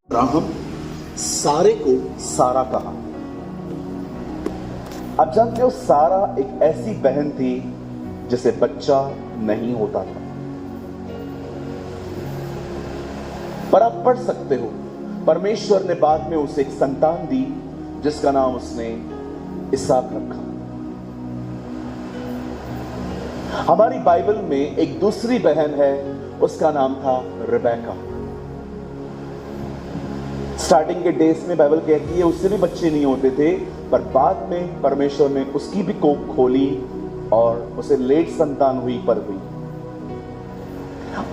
Abraham सारे को सारा कहा। अब जानते हो, सारा एक ऐसी बहन थी जिसे बच्चा नहीं होता था। पर आप पढ़ सकते हो, परमेश्वर ने बाद में उसे एक संतान दी जिसका नाम उसने इसहाक रखा। हमारी बाइबल में एक दूसरी बहन है, उसका नाम था रिबेका। स्टार्टिंग के डेज में बाइबल कहती है उससे भी बच्चे नहीं होते थे, पर बाद में परमेश्वर ने उसकी भी कोख खोली और उसे लेट संतान हुई पर हुई।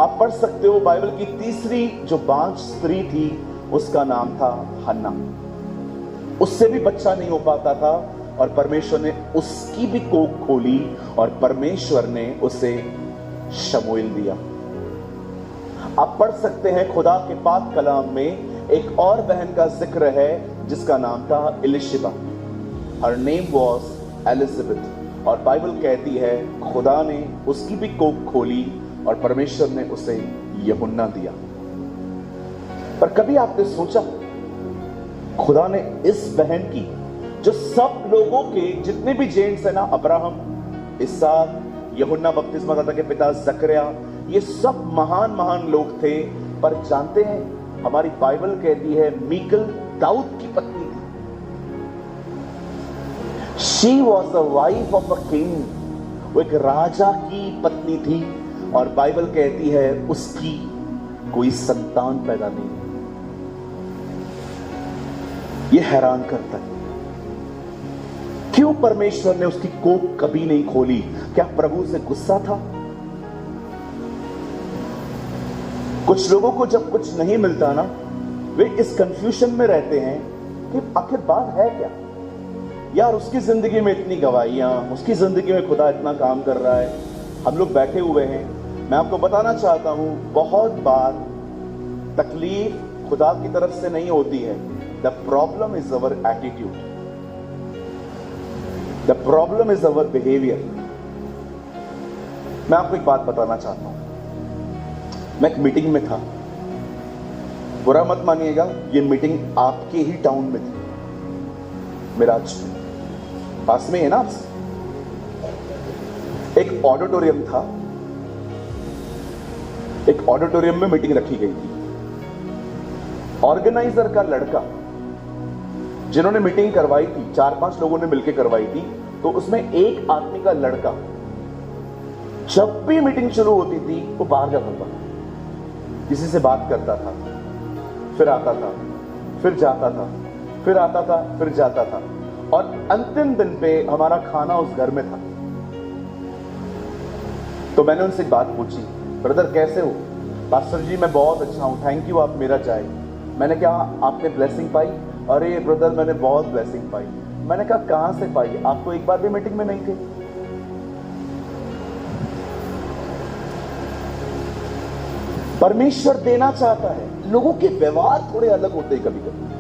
आप पढ़ सकते हो, बाइबल की तीसरी जो बांझ स्त्री थी उसका नाम था हन्ना। उससे भी बच्चा नहीं हो पाता था और परमेश्वर ने उसकी भी कोख खोली और परमेश्वर ने उसे शमूएल दिया। आप पढ़ सकते हैं, खुदा के पाक कलाम में एक और बहन का जिक्र है जिसका नाम था Elisheba. Her name was Elizabeth. और बाइबल कहती है खुदा ने उसकी भी कोख खोली और परमेश्वर ने उसे यूहन्ना दिया। पर कभी आपने सोचा, खुदा ने इस बहन की, जो सब लोगों के जितने भी जेंट्स है ना, अब्राहम, इसहाक, यूहन्ना बपतिस्मादाता के पिता जकरिया, ये सब महान महान लोग थे, पर जानते हैं हमारी बाइबल कहती है मीकल दाऊद की पत्नी थी। She was the wife of a king. वो एक राजा की पत्नी थी और बाइबल कहती है उसकी कोई संतान पैदा नहीं। ये हैरान करता है, क्यों परमेश्वर ने उसकी कोख कभी नहीं खोली? क्या प्रभु से गुस्सा था? कुछ लोगों को जब कुछ नहीं मिलता ना, वे इस कंफ्यूजन में रहते हैं कि आखिर बात है क्या। यार, उसकी जिंदगी में इतनी गवाहियां, उसकी जिंदगी में खुदा इतना काम कर रहा है, हम लोग बैठे हुए हैं। मैं आपको बताना चाहता हूं, बहुत बार तकलीफ खुदा की तरफ से नहीं होती है। The problem is our attitude, the problem is our behaviour. मैं आपको एक बात बताना चाहता हूं। मैं एक मीटिंग में था, बुरा मत मानिएगा, ये मीटिंग आपके ही टाउन में थी, मिराज पास में है ना आपसे। एक ऑडिटोरियम था, एक ऑडिटोरियम में मीटिंग रखी गई थी। ऑर्गेनाइजर का लड़का, जिन्होंने मीटिंग करवाई थी, 4-5 लोगों ने मिलकर करवाई थी, तो उसमें एक आदमी का लड़का जब भी मीटिंग शुरू होती थी वो बाहर जाता था, किसी से बात करता था, फिर आता था, फिर जाता था, फिर आता था, फिर जाता था, और अंतिम दिन पे हमारा खाना उस घर में था। तो मैंने उनसे एक बात पूछी, ब्रदर कैसे हो? पास्टर जी मैं बहुत अच्छा हूं, थैंक यू, आप मेरा चाहे। मैंने कहा आपने ब्लेसिंग पाई? अरे ब्रदर मैंने बहुत ब्लेसिंग पाई। मैंने कहा कहां से पाई? आप तो एक बार भी मीटिंग में नहीं थे। परमेश्वर देना चाहता है, लोगों के व्यवहार थोड़े अलग होते हैं। कभी कभी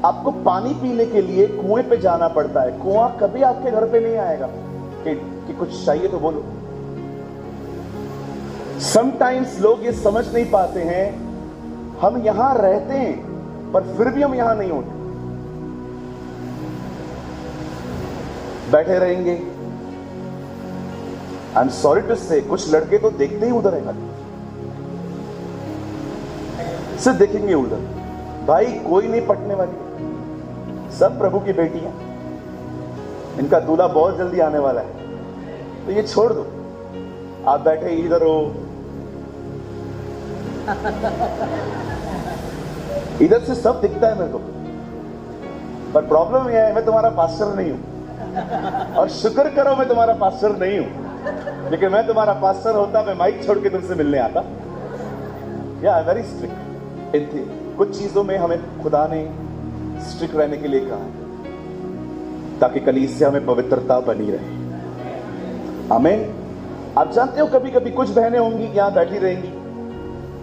आपको पानी पीने के लिए कुएं पे जाना पड़ता है। कुआं कभी आपके घर पे नहीं आएगा कि कुछ चाहिए तो बोलो। समटाइम्स लोग ये समझ नहीं पाते हैं, हम यहां रहते हैं पर फिर भी हम यहां नहीं होते, बैठे रहेंगे। आई एम सॉरी टू से, कुछ लड़के तो देखते ही उधर है, सिर्फ देखेंगे उधर। भाई कोई नहीं पटने वाली, सब प्रभु की बेटियां, इनका दूल्हा बहुत जल्दी आने वाला है, तो ये छोड़ दो। आप बैठे इधर हो, इधर से सब दिखता है मेरे को, पर प्रॉब्लम यह है मैं तुम्हारा पास्टर नहीं हूं। और शुक्र करो मैं तुम्हारा पास्टर नहीं हूं, लेकिन मैं तुम्हारा पास्टर होता मैं माइक छोड़ के तुमसे मिलने आता। या वेरी स्ट्रिक्ट इन कुछ चीजों में हमें खुदा ने स्ट्रिक्ट रहने के लिए कहा है ताकि कलीसिया में पवित्रता बनी रहे। आमीन। आप जानते हो कभी कभी कुछ बहनें होंगी यहां बैठी रहेंगी,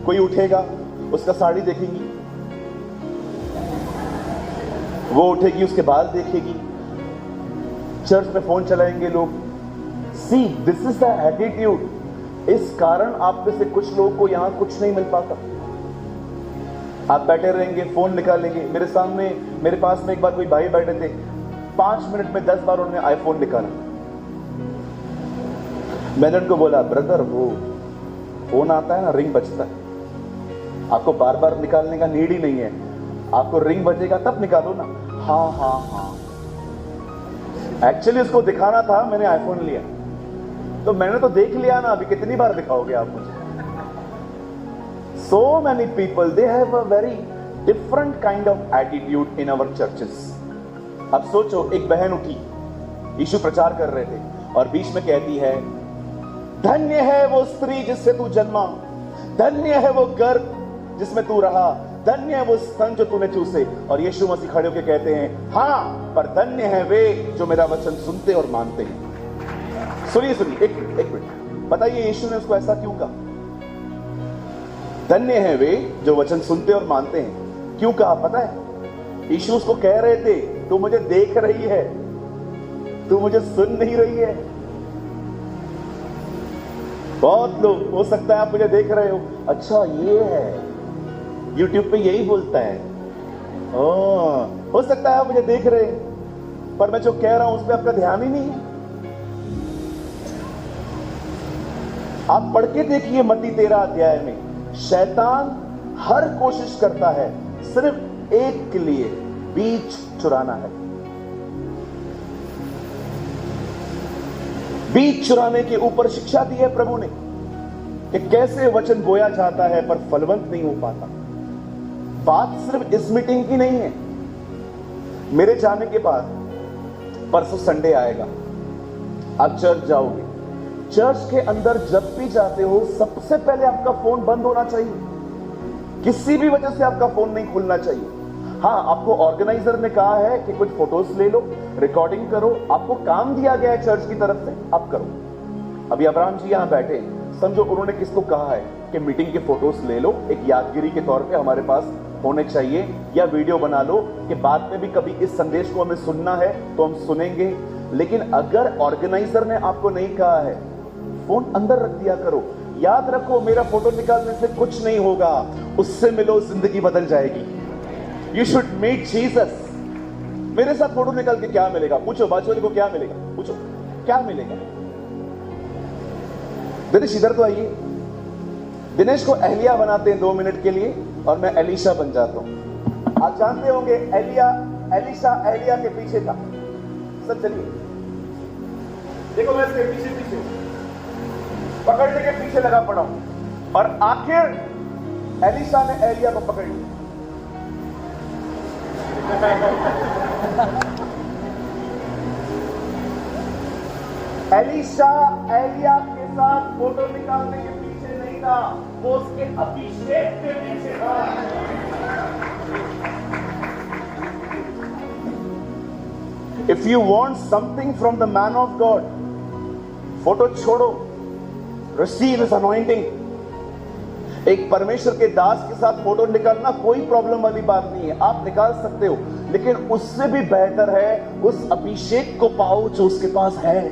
कोई उठेगा उसका साड़ी देखेंगी, वो उठेगी उसके बाल देखेगी, चर्च में फोन चलाएंगे लोग, see this is the attitude. इस कारण आप में से कुछ लोगों को यहां कुछ नहीं मिल पाता। आप बैठे रहेंगे, फोन निकालेंगे। मेरे सामने, मेरे पास में एक बार कोई भाई बैठे थे, 5 मिनट में 10 बार उन्होंने आईफोन निकाला। मैंने उनको बोला, ब्रदर वो फोन आता है ना, रिंग बजता है, आपको बार बार निकालने का नीड ही नहीं है, आपको रिंग बजेगा तब निकालो ना। हाँ हाँ हाँ, एक्चुअली उसको दिखाना था, मैंने आईफोन लिया। तो मैंने तो देख लिया ना, अभी कितनी बार दिखाओगे आप मुझे? So many people, they have a very different kind of attitude in our churches. अब सोचो, एक बहन उठी, यीशु प्रचार कर रहे थे और बीच में कहती है, धन्य है वो स्त्री जिससे तू जन्मा, धन्य है वो गर्भ जिसमें तू रहा, धन्य है वो स्तन जो तूने चूसे। और यीशु मसीह खड़े होकर कहते हैं, हाँ, पर धन्य है वे जो मेरा वचन सुनते और मानते हैं। सुनिए सुनिए, एक मिनट, बताइए यीशु ने उसको ऐसा क्यों कहा? धन्य है वे जो वचन सुनते और मानते हैं। क्यों कहा पता है? यीशु उसको कह रहे थे, तू मुझे देख रही है, तू मुझे सुन नहीं रही है। बहुत लोग, हो सकता है आप मुझे देख रहे हो, अच्छा ये है, YouTube पे यही बोलता है, हो सकता है आप मुझे देख रहे हैं, पर मैं जो कह रहा हूं उस पर आपका ध्यान ही नहीं है। आप पढ़ के देखिए मत्ती 13 अध्याय में, शैतान हर कोशिश करता है सिर्फ एक के लिए, बीज चुराना है। बीज चुराने के ऊपर शिक्षा दी है प्रभु ने कि कैसे वचन बोया जाता है पर फलवंत नहीं हो पाता। बात सिर्फ इस मीटिंग की नहीं है। मेरे जाने के बाद परसों संडे आएगा, आप चर्च जाओगे, चर्च के अंदर जब भी जाते हो सबसे पहले आपका फोन बंद होना चाहिए। किसी भी वजह से आपका फोन नहीं खुलना चाहिए। हाँ, आपको ऑर्गेनाइजर ने कहा है कि कुछ फोटोज ले लो, रिकॉर्डिंग करो, आपको काम दिया गया है चर्च की तरफ से, आप करो। अभी अब्राहम जी यहां बैठे, समझो उन्होंने किसको कहा है कि मीटिंग के फोटोज ले लो, एक यादगिरी के तौर पे हमारे पास होने चाहिए, या वीडियो बना लो कि बाद में भी कभी इस संदेश को हमें सुनना है तो हम सुनेंगे। लेकिन अगर ऑर्गेनाइजर ने आपको नहीं कहा है, फोन अंदर रख दिया करो। याद रखो, मेरा फोटो निकालने से कुछ नहीं होगा, उससे मिलो, जिंदगी बदल जाएगी। You should meet Jesus. मेरे साथ फोटो निकाल के क्या मिलेगा? पूछो बाजू वाले को, क्या मिलेगा? पूछो क्या मिलेगा? दिनेश इधर तो आइए। दिनेश को एलिया बनाते हैं 2 मिनट के लिए और मैं एलिशा बन जाता हूं। आप जानते होंगे एलिशा एलिया के पीछे था। सब चलिए, देखो मैं इसके पीछे पकड़ने के पीछे लगा पड़ा हूं और आखिर एलिशा ने एलिया को पकड़ लिया। एलिशा एलिया के साथ फोटो निकालने के पीछे नहीं था, वो उसके अभिषेक के पीछे था। If you want something from the man of God, photo छोड़ो, receive his anointing। एक परमेश्वर के दास के साथ फोटो निकालना कोई प्रॉब्लम वाली बात नहीं है, आप निकाल सकते हो, लेकिन उससे भी बेहतर है उस अभिषेक को पाओ जो उसके पास है।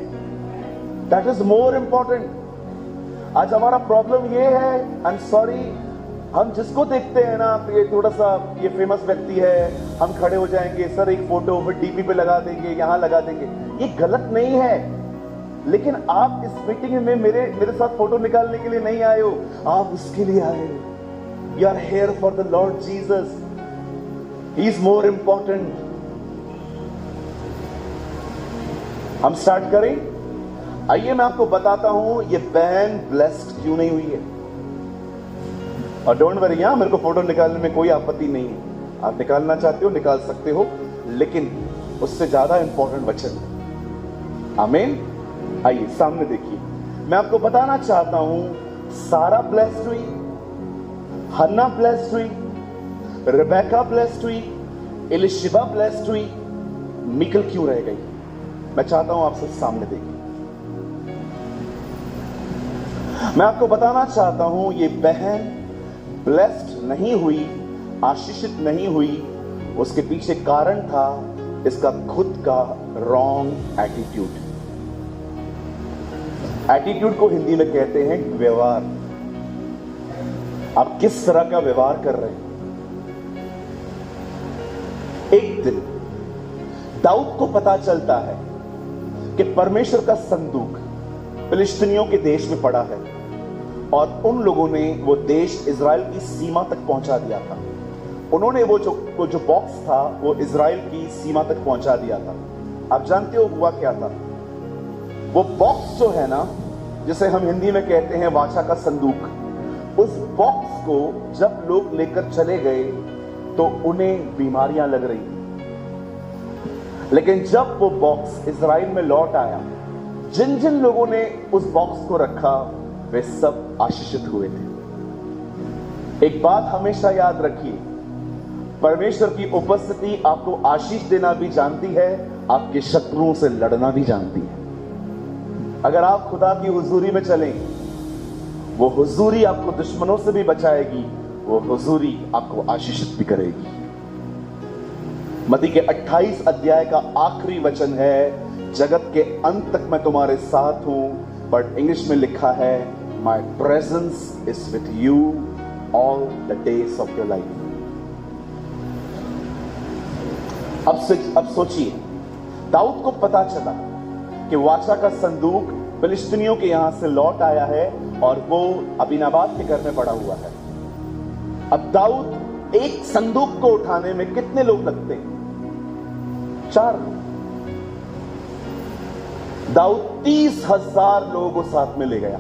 That is more important. आज हमारा प्रॉब्लम ये है, आई एम सॉरी, हम जिसको देखते हैं ना, तो ये थोड़ा सा ये फेमस व्यक्ति है, हम खड़े हो जाएंगे, सर एक फोटो फिर डीपी पे लगा देंगे, यहां लगा देंगे। ये गलत नहीं है, लेकिन आप इस मीटिंग में मेरे साथ फोटो निकालने के लिए नहीं आए हो, आप उसके लिए आए हो। You are here for the Lord Jesus, he is more important. हम स्टार्ट करें। आइए मैं आपको बताता हूं ये बहन ब्लेस्ड क्यों नहीं हुई है। और डोंट वरी, यहां मेरे को फोटो निकालने में कोई आपत्ति नहीं है, आप निकालना चाहते हो निकाल सकते हो, लेकिन उससे ज्यादा इंपॉर्टेंट वचन है। आमीन। आइए सामने देखिए, मैं आपको बताना चाहता हूं, सारा ब्लेस्ड हुई, हन्ना ब्लेस्ड हुई, रिबेका ब्लेस्ड हुई, एलिशिबा ब्लेस्ड हुई, मिकल क्यों रह गई? मैं चाहता हूं आप सब सामने देखिए। मैं आपको बताना चाहता हूं, ये बहन ब्लेस्ड नहीं हुई, आशीषित नहीं हुई, उसके पीछे कारण था इसका खुद का रॉन्ग एटीट्यूड। एटीट्यूड को हिंदी में कहते हैं व्यवहार। आप किस तरह का व्यवहार कर रहे हैं। एक दिन दाऊद को पता चलता है कि परमेश्वर का संदूक फिलिस्तीनियों के देश में पड़ा है और उन लोगों ने वो देश इजराइल की सीमा तक पहुंचा दिया था। उन्होंने वो जो बॉक्स था वो इजराइल की सीमा तक पहुंचा दिया था। आप जानते हो हुआ क्या था? वो बॉक्स जो है ना, जिसे हम हिंदी में कहते हैं वाचा का संदूक, उस बॉक्स को जब लोग लेकर चले गए तो उन्हें बीमारियां लग रही थी। लेकिन जब वो बॉक्स इजराइल में लौट आया, जिन जिन लोगों ने उस बॉक्स को रखा वे सब आशीषित हुए थे। एक बात हमेशा याद रखिए, परमेश्वर की उपस्थिति आपको आशीष देना भी जानती है, आपके शत्रुओं से लड़ना भी जानती है। अगर आप खुदा की हुजूरी में चलें, वो हुजूरी आपको दुश्मनों से भी बचाएगी, वो हुजूरी आपको आशीषित भी करेगी। मत्ती के 28 अध्याय का आखिरी वचन है, जगत के अंत तक मैं तुम्हारे साथ हूं, बट इंग्लिश में लिखा है, माई presence is with you all the days of your life. अब सोचिए, दाऊद को पता चला कि वाचा का संदूक फिलिस्तीनियों के यहां से लौट आया है और वो अबीनाबाद के घर में पड़ा हुआ है। अब दाऊद एक संदूक को उठाने में कितने लोग लगते हैं? 4 लोग। दाऊद 30,000 लोगों को साथ में ले गया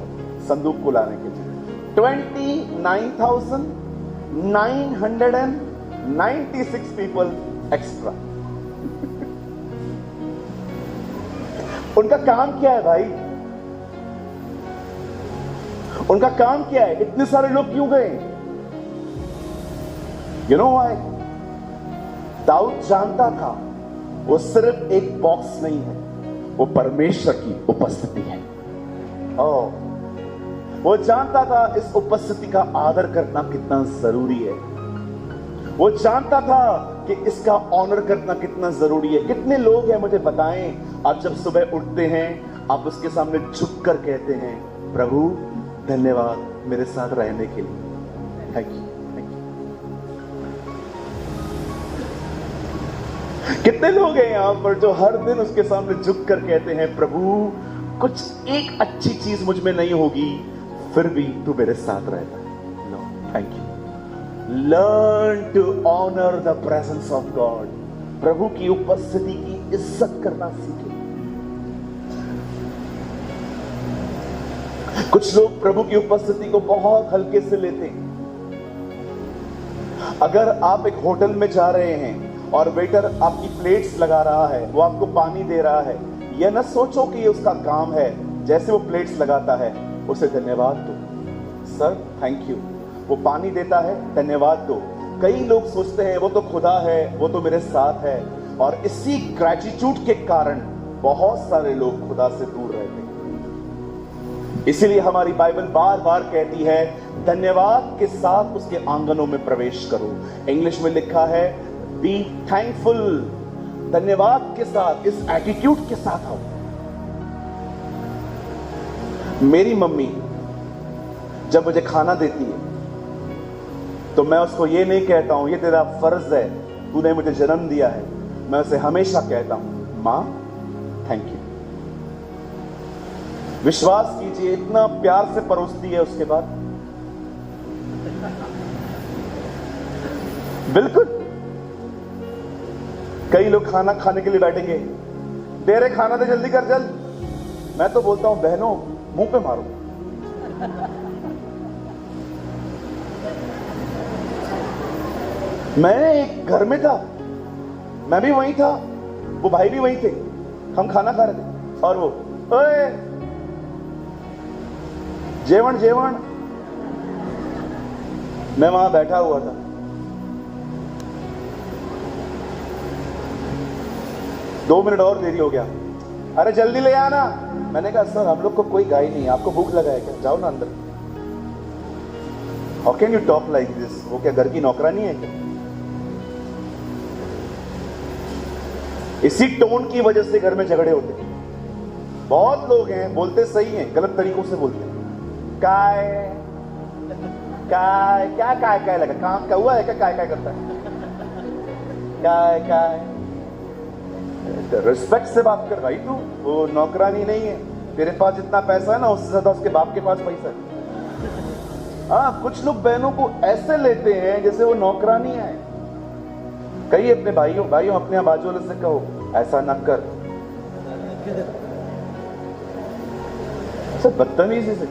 संदूक को लाने के लिए। 29,996 पीपल एक्स्ट्रा। उनका काम क्या है भाई? उनका काम क्या है? इतने सारे लोग क्यों गए? You know why? दाऊद जानता था वो सिर्फ एक बॉक्स नहीं है, वो परमेश्वर की उपस्थिति है। वो जानता था इस उपस्थिति का आदर करना कितना जरूरी है। वो जानता था कि इसका ऑनर करना कितना जरूरी है। कितने लोग हैं मुझे बताएं, आप जब सुबह उठते हैं आप उसके सामने झुककर कहते हैं, प्रभु धन्यवाद मेरे साथ रहने के लिए, थैंक यू, थैंक यू। कितने लोग हैं यहां पर जो हर दिन उसके सामने झुककर कहते हैं, प्रभु कुछ एक अच्छी चीज मुझ में नहीं होगी फिर भी तू मेरे साथ रहता है। No, thank you. Learn to honor the presence of God. प्रभु की उपस्थिति की इज्जत करना सीखें। कुछ लोग प्रभु की उपस्थिति को बहुत हल्के से लेते हैं। अगर आप एक होटल में जा रहे हैं और वेटर आपकी प्लेट्स लगा रहा है, वो आपको पानी दे रहा है, यह न सोचो कि ये उसका काम है। जैसे वो प्लेट्स लगाता है उसे धन्यवाद दो, सर थैंक यू। वो पानी देता है, धन्यवाद दो। कई लोग सोचते हैं वो तो खुदा है, वो तो मेरे साथ है, और इसी ग्रेटिट्यूड के कारण बहुत सारे लोग खुदा से दूर रहते हैं। इसीलिए हमारी बाइबल बार बार कहती है धन्यवाद के साथ उसके आंगनों में प्रवेश करो। इंग्लिश में लिखा है बी थैंकफुल। धन्यवाद के साथ, इस एटीट्यूड के साथ आओ। मेरी मम्मी जब मुझे खाना देती है तो मैं उसको ये नहीं कहता हूं ये तेरा फर्ज है, तूने मुझे जन्म दिया है। मैं उसे हमेशा कहता हूं मां थैंक यू। विश्वास कीजिए इतना प्यार से परोसती है। उसके बाद बिल्कुल, कई लोग खाना खाने के लिए बैठेंगे, दे रहे खाना दे, जल्दी कर जल्द। मैं तो बोलता हूं बहनों मुंह पे मारो। मैं एक घर में था, मैं भी वहीं था, वो भाई भी वहीं थे, हम खाना खा रहे थे और वो ओए जेवण जेवण। मैं वहां बैठा हुआ था। दो मिनट और देरी हो गया, अरे जल्दी ले आना। मैंने कहा सर हम लोग को कोई गाय नहीं है, आपको भूख लगा है क्या? जाओ ना अंदर। How can you talk like this? वो क्या घर की नौकरानी है क्या? इसी टोन की वजह से घर में झगड़े होते हैं। बहुत लोग हैं बोलते सही हैं, गलत तरीकों से बोलते हैं। काय काय क्या काय काय लगा, काम का हुआ है क्या, काय काय करता है, काय काय। रिस्पेक्ट से बात कर भाई, तू वो नौकरानी नहीं है, तेरे पास जितना पैसा है ना उससे ज्यादा उसके बाप के पास पैसा है। हाँ, कुछ लोग बहनों को ऐसे लेते हैं जैसे वो नौकरानी है। कहिए अपने भाइयों अपने यहाँ बाजू वाले से कहो ऐसा ना कर, सब बदतमीजी से।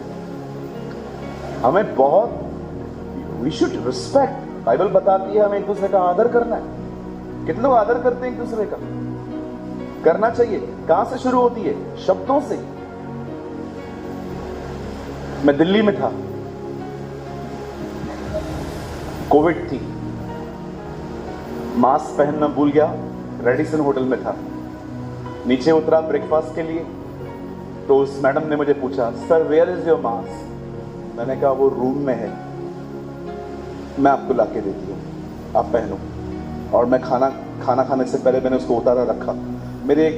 हमें बहुत वी शुड रिस्पेक्ट, बाइबल बताती है हमें एक दूसरे का आदर करना है। कितने लोग आदर करते हैं एक दूसरे का, करना चाहिए। कहां से शुरू होती है, शब्दों से। मैं दिल्ली में था, कोविड थी, मास्क पहनना भूल गया, रेडिसन होटल में था, नीचे उतरा ब्रेकफास्ट के लिए, तो उस मैडम ने मुझे पूछा sir where is your mask. मैंने कहा वो रूम में है, मैं आपको लाके देती हूँ, आप पहनो। और मैं खाना खाने से पहले मैंने उसको उतारा रखा। मेरे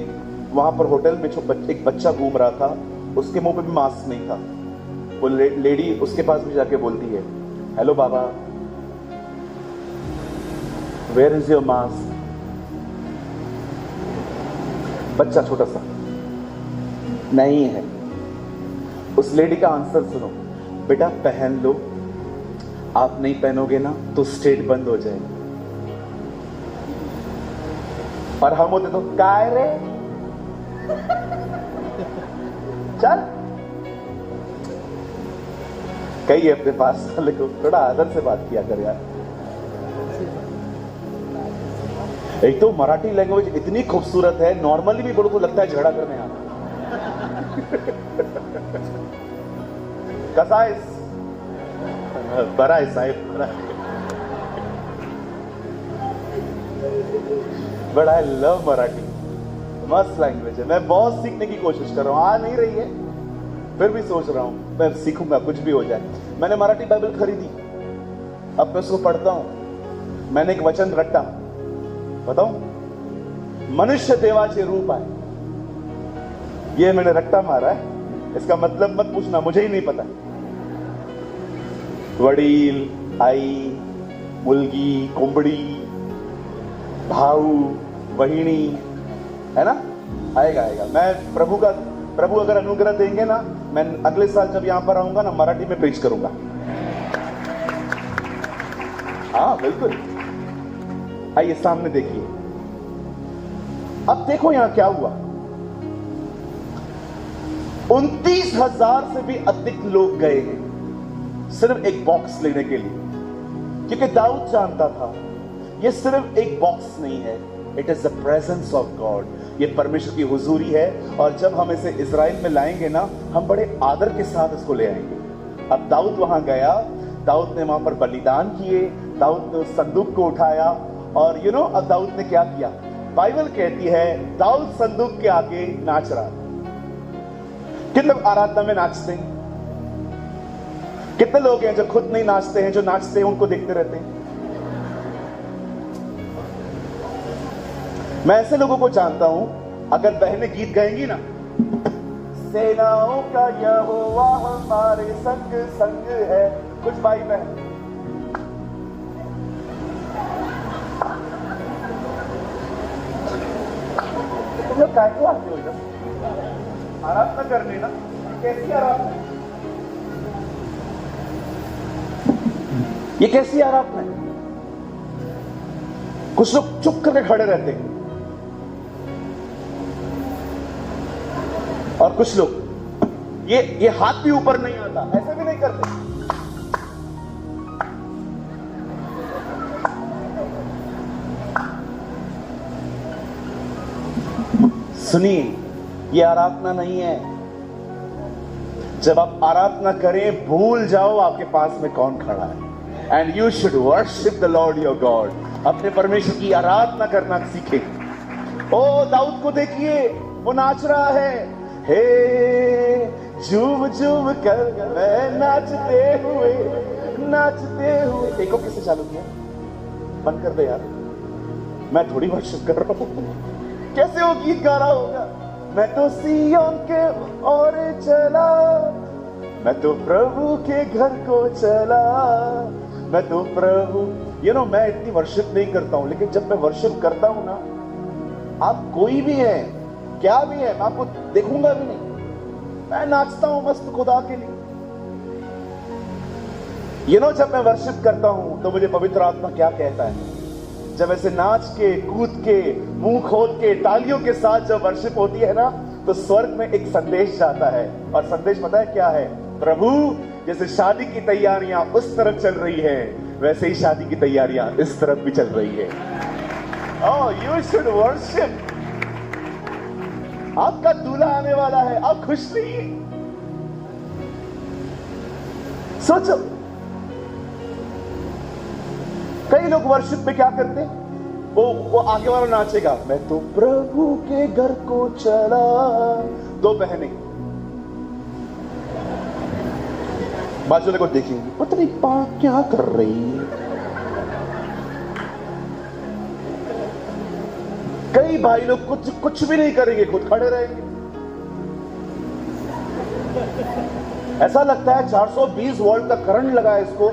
वहां पर होटल में एक बच्चा घूम रहा था, उसके मुंह पे भी मास्क नहीं था। वो लेडी उसके पास भी जाके बोलती है हेलो बाबा वेयर इज योर मास्क। बच्चा छोटा सा, नहीं है। उस लेडी का आंसर सुनो, बेटा पहन लो, आप नहीं पहनोगे ना तो स्टेट बंद हो जाएगी। और हम होते तो काय रे चल। कहिए अपने पास वाले को थोड़ा आदर से बात किया कर यार। एक तो मराठी लैंग्वेज इतनी खूबसूरत है, नॉर्मली भी बड़ों को लगता है झगड़ा करने आना। कसा आहेस? बरा है साहेब, बरा है। बट आई लव मराठी, मस्त लैंग्वेज है। मैं बहुत सीखने की कोशिश कर रहा हूं, आ नहीं रही है फिर भी सोच रहा हूं मैं सीखूंगा, कुछ भी हो जाए। मैंने मराठी बाइबल खरीदी, अब मैं उसको पढ़ता हूं। मैंने एक वचन रट्टा बताऊं, मनुष्य देवाचे रूप आहे, ये मैंने रट्टा मारा है, इसका मतलब मत पूछना, मुझे ही नहीं पता। वडील, आई, मुलगी, कोंबडी, भाऊ, बहिणी, है ना, आएगा आएगा। मैं प्रभु अगर अनुग्रह देंगे ना, मैं अगले साल जब यहां पर आऊंगा ना मराठी में प्रीच करूंगा। हाँ बिल्कुल, आइए सामने देखिए। अब देखो यहां क्या हुआ, 29,000 से भी अधिक लोग गए हैं सिर्फ एक बॉक्स लेने के लिए, क्योंकि दाऊद जानता था ये सिर्फ एक बॉक्स नहीं है, it is the presence of God, ये परमेश्वर की हुजूरी है। और जब हम इसे इजराइल में लाएंगे ना, हम बड़े आदर के साथ इसको ले आएंगे। अब दाऊद वहां गया, दाऊद ने वहां पर बलिदान किए, दाऊद ने उस संदूक को उठाया, और अब दाऊद ने क्या किया, बाइबल कहती है दाऊद संदूक के आगे नाच रहा। कितने लोग आराधना में नाचते हैं? कितने लोग हैं जो खुद नहीं नाचते हैं, जो नाचते हैं उनको देखते रहते हैं? मैं ऐसे लोगों को जानता हूं, अगर बहनें गीत गाएंगी ना, सेनाओं का यहोवा हमारे संग संग है, कुछ भाई बहन तुम लोग काय को आते हो इधर आराधना करने ना? कैसी आराधना, ये कैसी आराधना है? कुछ लोग चुप करके खड़े रहते हैं, और कुछ लोग ये हाथ भी ऊपर नहीं आता, ऐसे भी नहीं करते। सुनिए, ये आराधना नहीं है। जब आप आराधना करें, भूल जाओ आपके पास में कौन खड़ा है, and you should worship the Lord your God. अपने परमेश्वर की आराधना करना सीखें। ओ दाऊद को देखिए, वो नाच रहा है, हे झूम झूम कर मैं नाचते हुए। देखो किसे चालू किया, बंद कर दे यार, मैं थोड़ी वर्शिप कर रहा हूं। कैसे वो गीत गा रहा होगा? मैं तो सिय्योन के ओर चला, मैं तो प्रभु के घर को चला, मैं तो प्रभु। मैं इतनी वर्शिप नहीं करता हूं, लेकिन जब मैं वर्शिप करता हूं ना, आप कोई भी है, क्या भी है, मैं आपको देखूंगा भी नहीं, मैं नाचता हूं मस्त खुदा के लिए। जब मैं वर्शिप करता हूं तो मुझे पवित्र आत्मा क्या कहता है, जब ऐसे नाच के, कूद के, मुंह खोल के, तालियों के साथ जब वर्शिप होती है ना, तो स्वर्ग में एक संदेश जाता है। और संदेश पता है क्या है? प्रभु, जैसे शादी की तैयारियां उस तरफ चल रही है, वैसे ही शादी की तैयारियां इस तरफ भी चल रही है। ओह, यू शुड वर्शिप। आपका दूल्हा आने वाला है, आप खुश नहीं? सोचो, कई लोग वर्शिप में क्या करते हैं, वो आगे वाला नाचेगा, मैं तो प्रभु के घर को चला, दो बहनें बाजू वाले को देखेंगी, पता नहीं पा क्या कर रही है। कई भाई लोग कुछ भी नहीं करेंगे, खुद खड़े रहेंगे। ऐसा लगता है 420 वोल्ट का करंट लगा है इसको।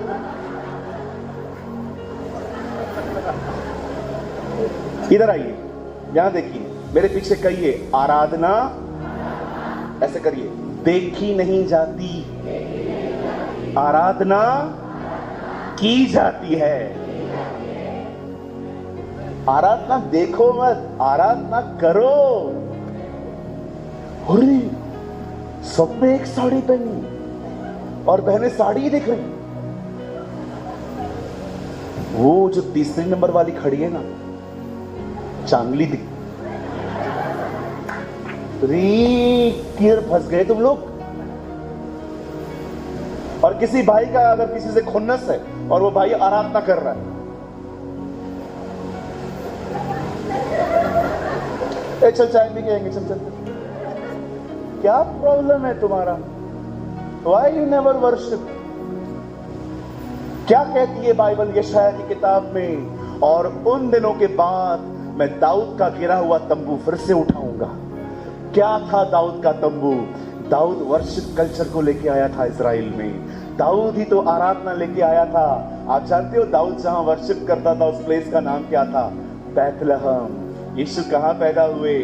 इधर आइए, यहां देखिए, मेरे पीछे कहिए, आराधना, ऐसे करिए, देखी नहीं जाती, आराधना की जाती है। आराधना देखो मत, आराधना करो। अरे सब में एक साड़ी पहनी और बहनें साड़ी ही दिख रही। वो जो तीसरे नंबर वाली खड़ी है ना, चांगली दिख रही, किधर फंस गए तुम लोग। और किसी भाई का अगर किसी से खुन्नस है और वो भाई आराधना कर रहा है, चल चाय भी कहेंगे, चल चल, क्या प्रॉब्लम है तुम्हारा? Why you never worship? क्या कहती है बाइबल यशायाह की किताब में? और उन दिनों के बाद मैं दाऊद का गिरा हुआ तंबू फिर से उठाऊंगा। क्या था दाऊद का तंबू? दाऊद वर्शिप कल्चर को लेके आया था इजराइल में। दाऊद ही तो आराधना लेके आया था। आप जानते हो दाऊद जहां वर्शिप करता था उस प्लेस का नाम क्या था? बैतलहम। यीशु कहां पैदा हुए?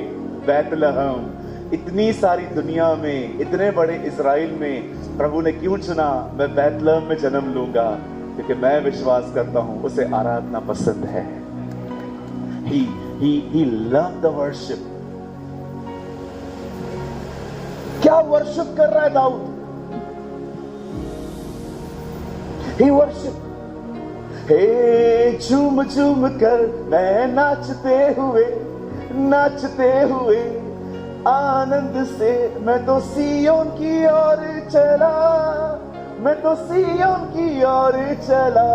बैतलहम। इतनी सारी दुनिया में, इतने बड़े इजराइल में प्रभु ने क्यों चुना मैं बैतलहम में जन्म लूंगा? क्योंकि मैं विश्वास करता हूं उसे आराधना पसंद है। He loved the worship। क्या वर्शिप कर रहा है दाऊद? He worship। हे झूम झूम कर मैं नाचते हुए आनंद से मैं तो सिय्योन की ओर चला, मैं तो सिय्योन की ओर चला,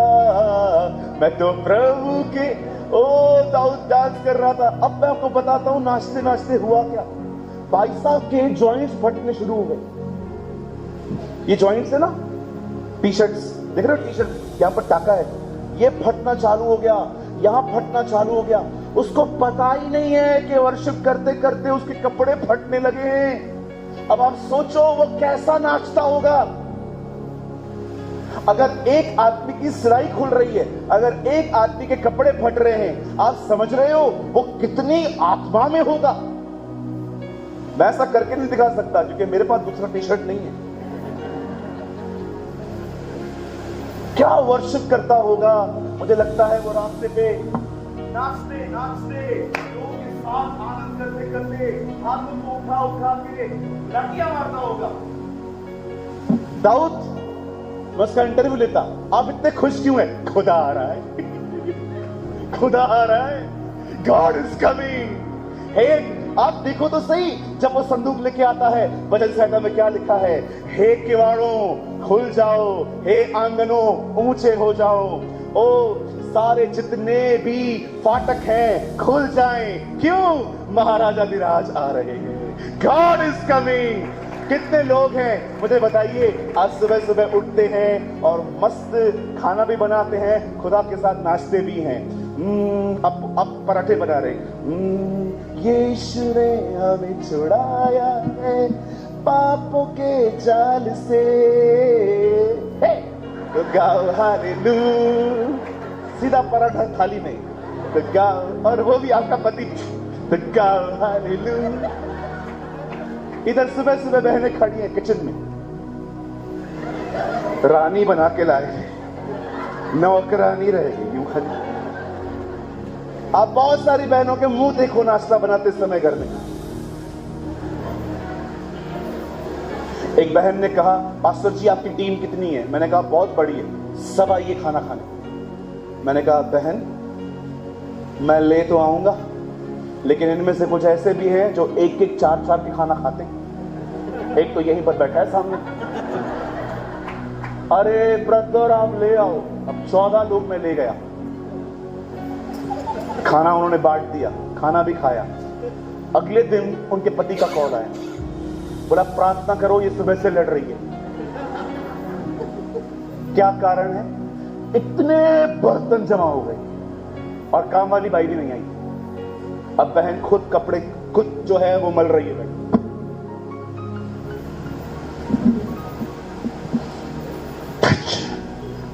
मैं तो प्रभु के। ओ दाऊद डांस कर रहा था। अब मैं आपको बताता हूं नाचते नाचते हुआ क्या। भाई साहब के जॉइंट्स फटने शुरू हो गए। ये जॉइंट्स है ना, टी शर्ट्स देख रहे हो, टी शर्ट यहां पर टाका है, ये फटना चालू हो गया, यहां फटना चालू हो गया। उसको पता ही नहीं है कि वर्शिप करते करते उसके कपड़े फटने लगे हैं। अब आप सोचो वो कैसा नाचता होगा। अगर एक आदमी की सिलाई खुल रही है, अगर एक आदमी के कपड़े फट रहे हैं, आप समझ रहे हो वो कितनी आत्मा में होगा। मैं ऐसा करके नहीं दिखा सकता क्योंकि मेरे पास दूसरा टी शर्ट नहीं है। क्या वर्शिप करता होगा। मुझे लगता है वो रास्ते पे नाचते नाचते लोगों के साथ आनंद करते करते हाथों को उठा के लाठियां मारता होगा। दाऊद, मैं उसका इंटरव्यू लेता, आप इतने खुश क्यों हैं? खुदा आ रहा है, खुदा आ रहा है, गॉड इज कमिंग। हे आप देखो तो सही, जब वो संदूक लेके आता है, भजन संहिता में क्या लिखा है? हे किवाड़ों खुल जाओ, हे आंगनों ऊंचे हो जाओ। ओ सारे जितने भी फाटक हैं खुल जाएं। क्यों? महाराजा विराज आ रहे हैं। God is coming. कितने लोग हैं मुझे बताइए, आज सुबह सुबह उठते हैं और मस्त खाना भी बनाते हैं, खुदा के साथ नाचते भी हैं। अब पराठे बना रहे। यीशु ने हमें छुड़ाया है पापों के जाल से, तो गाओ हालेलुया। सीधा पराठा थाली में, तो गाओ, और वो भी आपका पति, तो गाओ हालेलुया। इधर सुबह सुबह बहनें खड़ी हैं किचन में, रानी बना के लाए, नौकरानी रहेगी यूं खाली। आप बहुत सारी बहनों के मुंह देखो नाश्ता बनाते समय घर में। एक बहन ने कहा, पास्टर जी आपकी टीम कितनी है? मैंने कहा बहुत बड़ी है, सब आइए खाना खाने। मैंने कहा बहन मैं ले तो आऊंगा, लेकिन इनमें से कुछ ऐसे भी हैं जो एक एक चार चार के खाना खाते हैं। एक तो यहीं पर बैठा है सामने। अरे ब्रदर आप ले आओ। अब 14 लोग मैं ले गया, खाना उन्होंने बांट दिया, खाना भी खाया। अगले दिन उनके पति का कॉल आया, बोला प्रार्थना करो ये सुबह से लड़ रही है। क्या कारण है? इतने बर्तन जमा हो गए और काम वाली बाई भी नहीं आई। अब बहन खुद कपड़े खुद जो है वो मल रही है।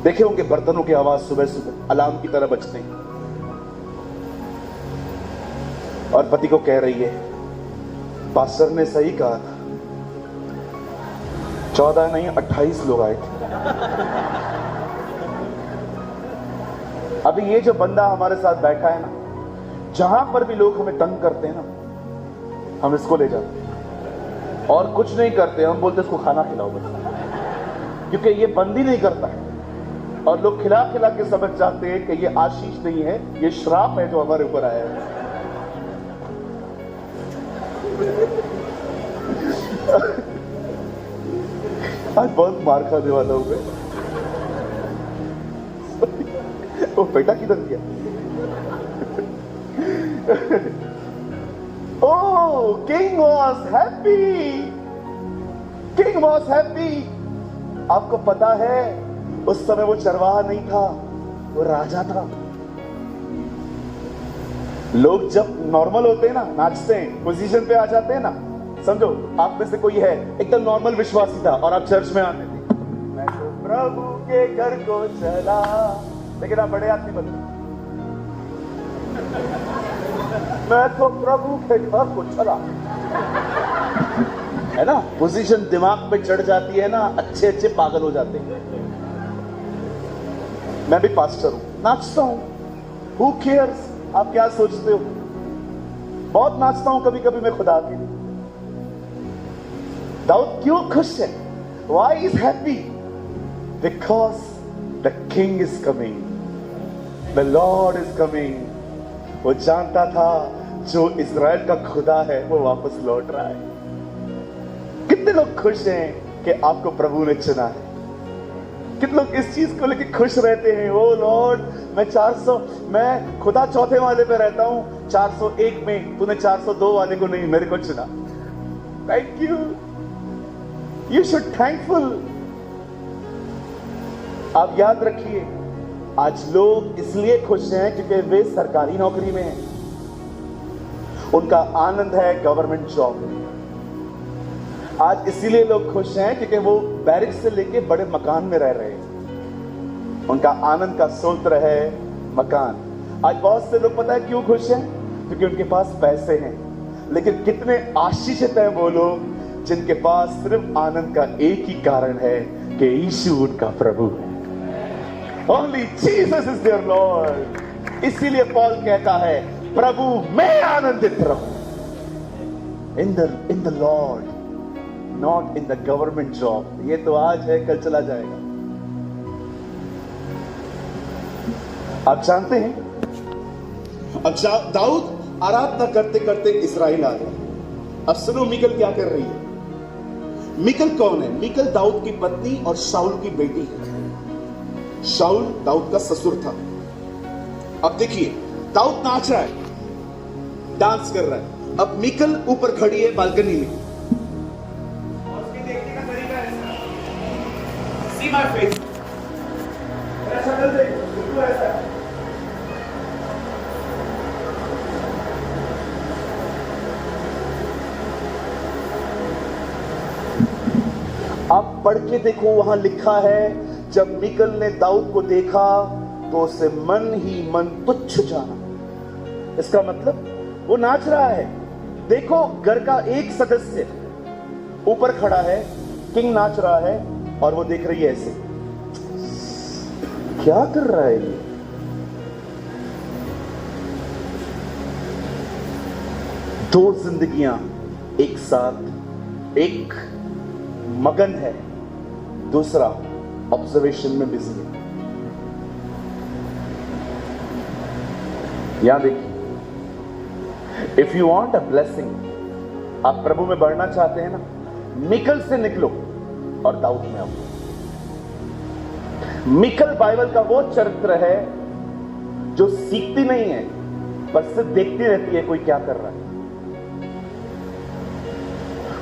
देखे होंगे बर्तनों की आवाज सुबह सुबह अलार्म की तरह बजते हैं। और पति को कह रही है पास्टर ने सही कहा था, 14 नहीं 28 लोग आए थे। अभी ये जो बंदा हमारे साथ बैठा है ना, जहां पर भी लोग हमें तंग करते हैं ना, हम इसको ले जाते हैं और कुछ नहीं करते, हम बोलते इसको खाना खिलाओ बस, क्योंकि ये बंद ही नहीं करता है। और लोग खिला खिला के समझ जाते हैं कि ये आशीष नहीं है, ये श्राप है जो हमारे ऊपर आया है। आज बहुत मार खाने वाला हूं मैं। वो बेटा किधर गया? Oh, King was happy. King was happy. आपको पता है उस समय वो चरवाहा नहीं था, वो राजा था। लोग जब नॉर्मल होते हैं ना, नाचते हैं, पोजीशन पे आ जाते हैं ना, समझो आप में से कोई है एकदम नॉर्मल विश्वासी था और आप चर्च में आते थे, मैं तो प्रभु के घर को चला, लेकिन आप बड़े आदमी बनते, मैं तो प्रभु के घर को चला, है ना। पोजीशन दिमाग पे चढ़ जाती है ना, अच्छे अच्छे पागल हो जाते हैं। मैं भी पास्टर हूं, नाचता हूं, हु केयर्स, आप क्या सोचते हो? बहुत नाचता हूं कभी कभी मैं खुदा के लिए। दाऊद क्यों खुश है? Why is happy? Because the king is coming, the Lord is coming. वो जानता था जो इज़राइल का खुदा है वो वापस लौट रहा है। कितने लोग खुश हैं कि आपको प्रभु ने चुना है? कितने लोग इस चीज को लेकर खुश रहते हैं? ओ लॉर्ड, मैं खुदा चौथे वाले पे रहता हूं, 401 में, तूने 402 वाले को नहीं, मेरे को चुना। Thank you, you should thankful. आप याद रखिए, आज लोग इसलिए खुश हैं क्योंकि वे सरकारी नौकरी में हैं, उनका आनंद है गवर्नमेंट जॉब में। आज इसीलिए लोग खुश हैं क्योंकि वो बैरिक से लेके बड़े मकान में रह रहे हैं, उनका आनंद का स्रोत है मकान। आज बहुत से लोग पता है क्यों खुश हैं? क्योंकि उनके पास पैसे हैं। लेकिन कितने आशीषित हैं वो लोग जिनके पास सिर्फ आनंद का एक ही कारण है कि यीशु उनका प्रभु है। Only Jesus is their Lord. इसीलिए पॉल कहता है प्रभु में आनंदित रहो, in the Lord, not in the government job. ये तो आज है, कल चला जाएगा। आप जानते हैं, अब दाऊद आराधना करते करते इस्राएल आ गया। अब सुनो मिकल क्या कर रही है। मिकल कौन है? मिकल दाऊद की पत्नी और शाऊल की बेटी है। शाऊल दाऊद का ससुर था। अब देखिए, दाऊद नाच रहा है, डांस कर रहा है। अब मिकल ऊपर खड़ी है बालकनी में, और उसके देखने का तरीका ऐसा, सी माय फेस, मेरा शक्ल देख, बिल्कुल ऐसा है। आप पढ़ के देखो, वहां लिखा है जब मीकल ने दाऊद को देखा तो उसे मन ही मन तुच्छ जाना। इसका मतलब वो नाच रहा है। देखो, घर का एक सदस्य ऊपर खड़ा है, किंग नाच रहा है और वो देख रही है ऐसे, क्या कर रहा है ये? दो जिंदगियां एक साथ, एक मगन है, दूसरा ऑब्जर्वेशन में बिजी है। यहां देखिए, if you want a blessing, आप प्रभु में बढ़ना चाहते हैं ना, मिकल से निकलो और दाऊद में आओ। मिकल बाइबल का वो चरित्र है जो सीखती नहीं है, पर सिर्फ देखती रहती है कोई क्या कर रहा है।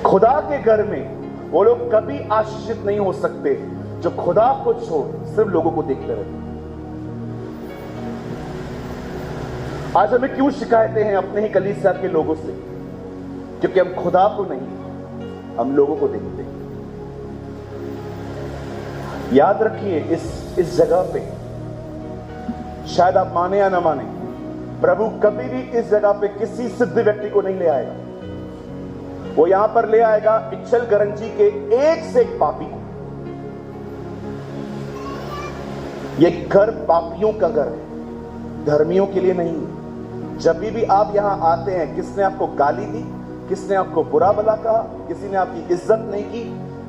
खुदा के घर में वो लोग कभी आशीषित नहीं हो सकते जो खुदा को छोड़ सिर्फ लोगों को देखते रहते। आज हमें क्यों शिकायतें हैं अपने ही कलीसिया के लोगों से? क्योंकि हम खुदा को नहीं, हम लोगों को देखते हैं। याद रखिए, इस जगह पे, शायद आप माने या ना माने, प्रभु कभी भी इस जगह पे किसी सिद्ध व्यक्ति को नहीं ले आएगा। वो यहां पर ले आएगा इच्छल गरंजी के एक से एक पापी को। ये घर पापियों का घर है, धर्मियों के लिए नहीं है। जब भी आप यहां आते हैं, किसने आपको गाली दी, किसने आपको बुरा भला कहा, किसी ने आपकी इज्जत नहीं की,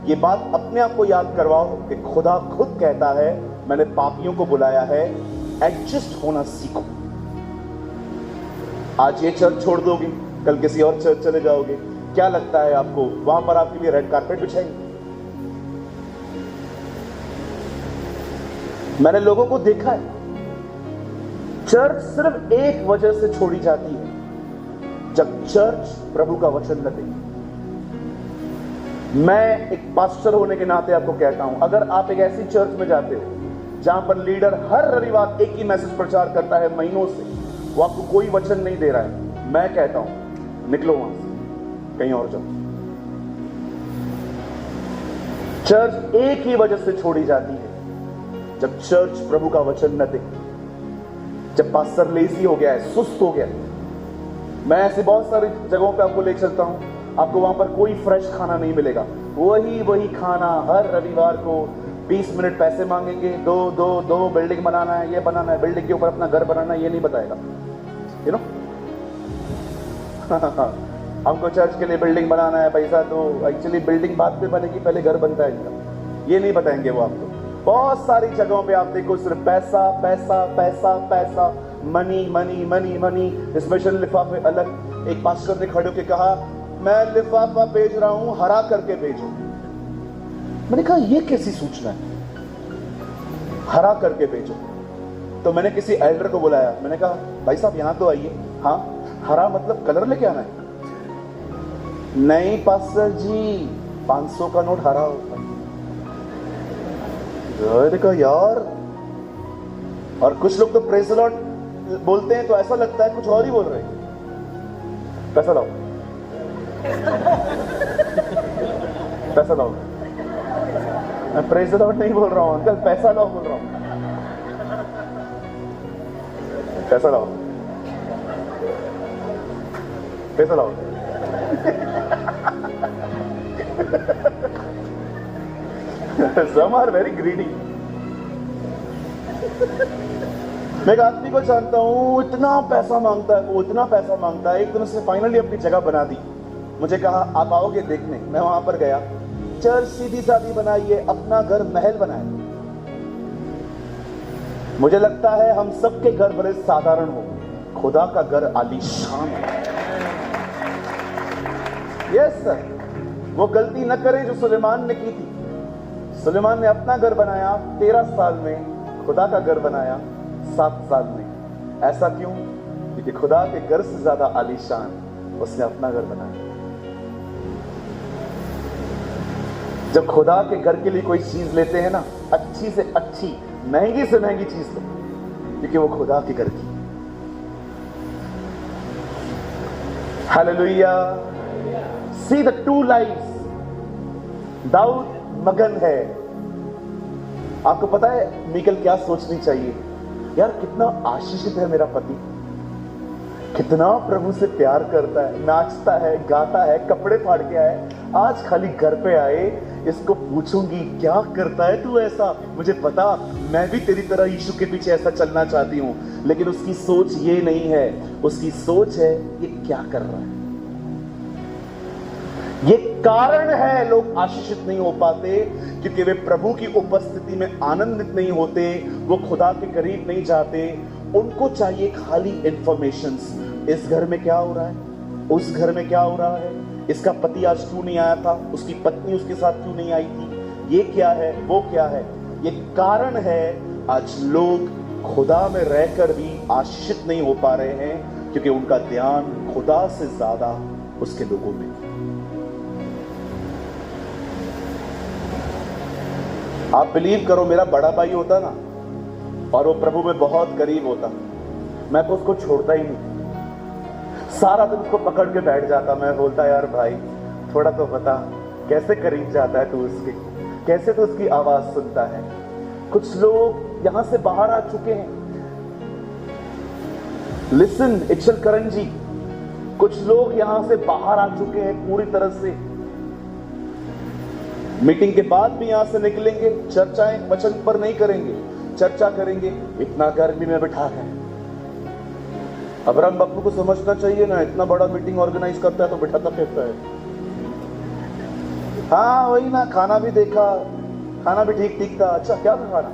ये बात अपने आप को याद करवाओ कि खुदा खुद कहता है मैंने पापियों को बुलाया है, एडजस्ट होना सीखो। आज ये चर्च छोड़ दोगे, कल किसी और चर्च चले जाओगे, क्या लगता है आपको वहां पर आपके लिए रेड कारपेट बिछाएंगे? मैंने लोगों को देखा है, चर्च सिर्फ एक वजह से छोड़ी जाती है, जब चर्च प्रभु का वचन न दे। मैं एक पास्टर होने के नाते आपको कहता हूं, अगर आप एक ऐसी चर्च में जाते हो जहां पर लीडर हर रविवार एक ही मैसेज प्रचार करता है महीनों से, वो आपको कोई वचन नहीं दे रहा है, मैं कहता हूं निकलो वहां से, कहीं और जाओ। चर्च एक ही वजह से छोड़ी जाती है, जब चर्च प्रभु का वचन न दे, जब पास्टर लेजी हो गया है, सुस्त हो गया है। मैं ऐसे बहुत सारी जगहों पे आपको ले चलता हूं, आपको वहां पर कोई फ्रेश खाना नहीं मिलेगा, वही खाना हर रविवार को 20 मिनट पैसे मांगेंगे, दो बिल्डिंग बनाना है, ये बनाना है, बिल्डिंग के ऊपर अपना घर बनाना है, ये नहीं बताएगा, यू नो। हमको चर्च के लिए बिल्डिंग बनाना है, पैसा दो। एक्चुअली बिल्डिंग बाद में बनेगी, पहले घर बनता है इनका, ये नहीं बताएंगे वो आपको। बहुत सारी जगहों पे आप देखो सिर्फ पैसा पैसा पैसा पैसा, money money money money. Special लिफाफे अलग। एक पास्टर ने खड़े होकर कहा, मैं लिफाफा भेज रहा हूं, हरा करके भेजो। मैंने कहा ये कैसी सूचना है, हरा करके भेजो? तो मैंने किसी एल्डर को बुलाया, मैंने कहा भाई साहब यहां तो आइए। हाँ, हरा मतलब कलर लेके आना है? नहीं पास्टर जी, 500 का नोट हरा होता है। देखो यार, और कुछ लोग तो प्रेज द लॉर्ड बोलते हैं तो ऐसा लगता है कुछ और ही बोल रहे हैं। पैसा लाओ, पैसा लाओ। मैं प्रेज द लॉर्ड नहीं बोल रहा हूं अंकल, पैसा लाओ बोल रहा हूं। पैसा लाओ, पैसा लाओ। Some are very greedy. मैं एक आदमी को जानता हूं, इतना पैसा मांगता है, वो इतना पैसा मांगता है। एक दिन उसने फाइनली अपनी जगह बना दी। मुझे कहा आप आओगे देखने। मैं वहां पर गया, चर्च सीधी सादी बनाई है, अपना घर महल बनाया। मुझे लगता है हम सबके घर बड़े साधारण हो, खुदा का घर आलीशान है। यस सर, वो गलती न करें जो सुलेमान ने की थी। सुलेमान ने अपना घर बनाया 13 साल में, खुदा का घर बनाया 7 साल में। ऐसा क्यों? क्योंकि खुदा के घर से ज्यादा आलीशान उसने अपना घर बनाया। जब खुदा के घर के लिए कोई चीज लेते हैं ना, अच्छी से अच्छी, महंगी से महंगी चीज लो, क्योंकि वो खुदा के घर की। Hallelujah. See the two lives. Daud मगन है। आपको पता है मीकल क्या सोचनी चाहिए? यार कितना आशीषित है मेरा पति, कितना प्रभु से प्यार करता है, नाचता है, गाता है, कपड़े फाड़ के आए, आज खाली घर पे आए, इसको पूछूंगी क्या करता है तू ऐसा, मुझे पता मैं भी तेरी तरह यीशु के पीछे ऐसा चलना चाहती हूं। लेकिन उसकी सोच ये नहीं है, उसकी सोच है ये क्या कर रहा है। ये कारण है लोग आशीषित नहीं हो पाते, क्योंकि वे प्रभु की उपस्थिति में आनंदित नहीं होते, वो खुदा के करीब नहीं जाते। उनको चाहिए खाली इंफॉर्मेशंस। इस घर में क्या हो रहा है, उस घर में क्या हो रहा है, इसका पति आज क्यों नहीं आया था, उसकी पत्नी उसके साथ क्यों नहीं आई थी, ये क्या है, वो क्या है। ये कारण है आज लोग खुदा में रहकर भी आशीषित नहीं हो पा रहे हैं, क्योंकि उनका ध्यान खुदा से ज्यादा उसके लोगों में। आप बिलीव करो, मेरा बड़ा भाई होता ना और वो प्रभु में बहुत करीब होता, मैं तो उसको छोड़ता ही नहीं, सारा दिन उसको पकड़ के बैठ जाता। मैं बोलता यार भाई थोड़ा तो बता, कैसे करीब जाता है तू उसके, कैसे तो उसकी आवाज सुनता है। कुछ लोग यहां से बाहर आ चुके हैं, लिसन इचल करण जी, कुछ लोग यहां से बाहर आ चुके हैं पूरी तरह से। मीटिंग के बाद भी यहां से निकलेंगे, चर्चाएं वचन पर नहीं करेंगे, चर्चा करेंगे, इतना गर्मी में बिठा है। अब्राहम बापू को समझना चाहिए ना, इतना बड़ा मीटिंग ऑर्गेनाइज करता है तो बिठाता फिरता है। हाँ वही ना, खाना भी देखा, खाना भी ठीक ठीक था। अच्छा क्या था खाना?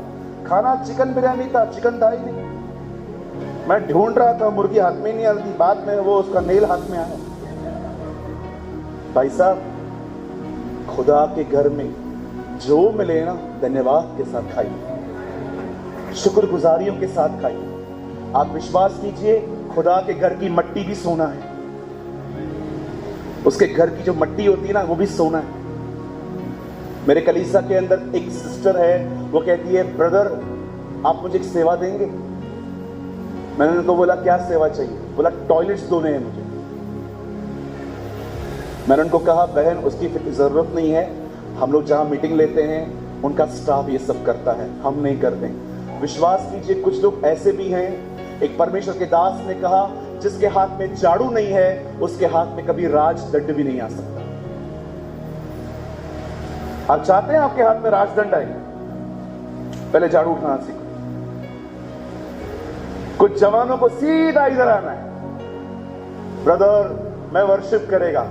खाना चिकन बिरयानी था, चिकन था ही नहीं। मैं ढूंढ रहा था, मुर्गी हाथ में नहीं आ रही, बाद में वो उसका नेल हाथ में आया। भाई साहब खुदा के घर में जो मिले ना, धन्यवाद के साथ खाइए, शुक्रगुजारियों के साथ खाइए। आप विश्वास कीजिए, खुदा के घर की मट्टी भी सोना है, उसके घर की जो मट्टी होती है ना वो भी सोना है। मेरे कलीसिया के अंदर एक सिस्टर है, वो कहती है ब्रदर आप मुझे एक सेवा देंगे। मैंने उनको बोला क्या सेवा चाहिए? बोला टॉयलेट्स धोने हैं मुझे। मैंने उनको कहा बहन उसकी जरूरत नहीं है, हम लोग जहां मीटिंग लेते हैं उनका स्टाफ ये सब करता है, हम नहीं करते। विश्वास कीजिए कुछ लोग ऐसे भी हैं। एक परमेश्वर के दास ने कहा जिसके हाथ में झाड़ू नहीं है उसके हाथ में कभी राजदंड भी नहीं आ सकता। आप चाहते हैं आपके हाथ में राजदंड आए? पहले झाड़ू उठाना सीखो। कुछ जवानों को सीधा इधर आना है, ब्रदर मैं वर्शिप करेगा।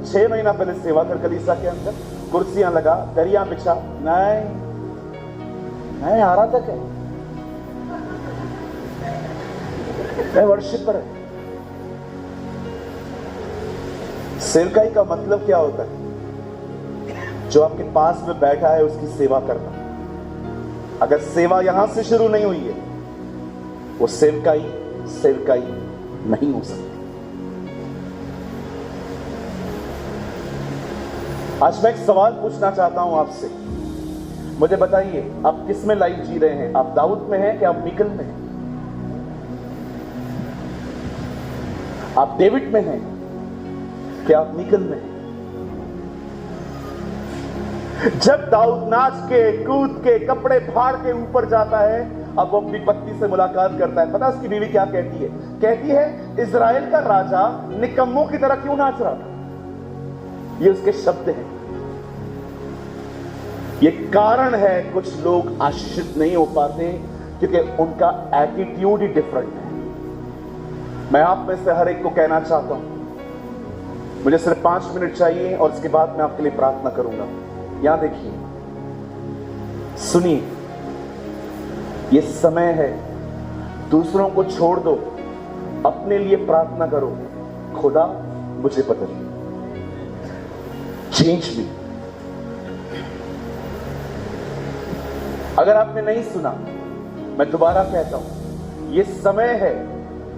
6 महीना पहले सेवा कर कलीसिया के अंदर, कुर्सियां लगा, दरिया बिछा, नहीं आ रहा था क्या, मैं वर्शिपर है। सेवकाई का मतलब क्या होता है? जो आपके पास में बैठा है उसकी सेवा करना। अगर सेवा यहां से शुरू नहीं हुई है वो सेवकाई नहीं हो सकती। आज मैं एक सवाल पूछना चाहता हूं आपसे, मुझे बताइए आप किस में लाइफ जी रहे हैं? आप दाऊद में हैं कि आप मीकल में हैं? आप डेविड में हैं क्या आप मीकल में हैं? जब दाऊद नाच के कूद के कपड़े फाड़ के ऊपर जाता है, अब वो अपनी पत्नी से मुलाकात करता है। पता है उसकी बीवी क्या कहती है? कहती है इजराइल का राजा निकम्मों की तरह क्यों नाच रहा था। ये उसके शब्द हैं। ये कारण है कुछ लोग आशीषित नहीं हो पाते, क्योंकि उनका एटीट्यूड ही डिफरेंट है। मैं आप में से हर एक को कहना चाहता हूं, मुझे सिर्फ 5 मिनट चाहिए और उसके बाद मैं आपके लिए प्रार्थना करूंगा। यहां देखिए, सुनिए, ये समय है, दूसरों को छोड़ दो, अपने लिए प्रार्थना करो। खुदा मुझे बदल, चेंज मी। अगर आपने नहीं सुना, मैं दोबारा कहता हूं, ये समय है,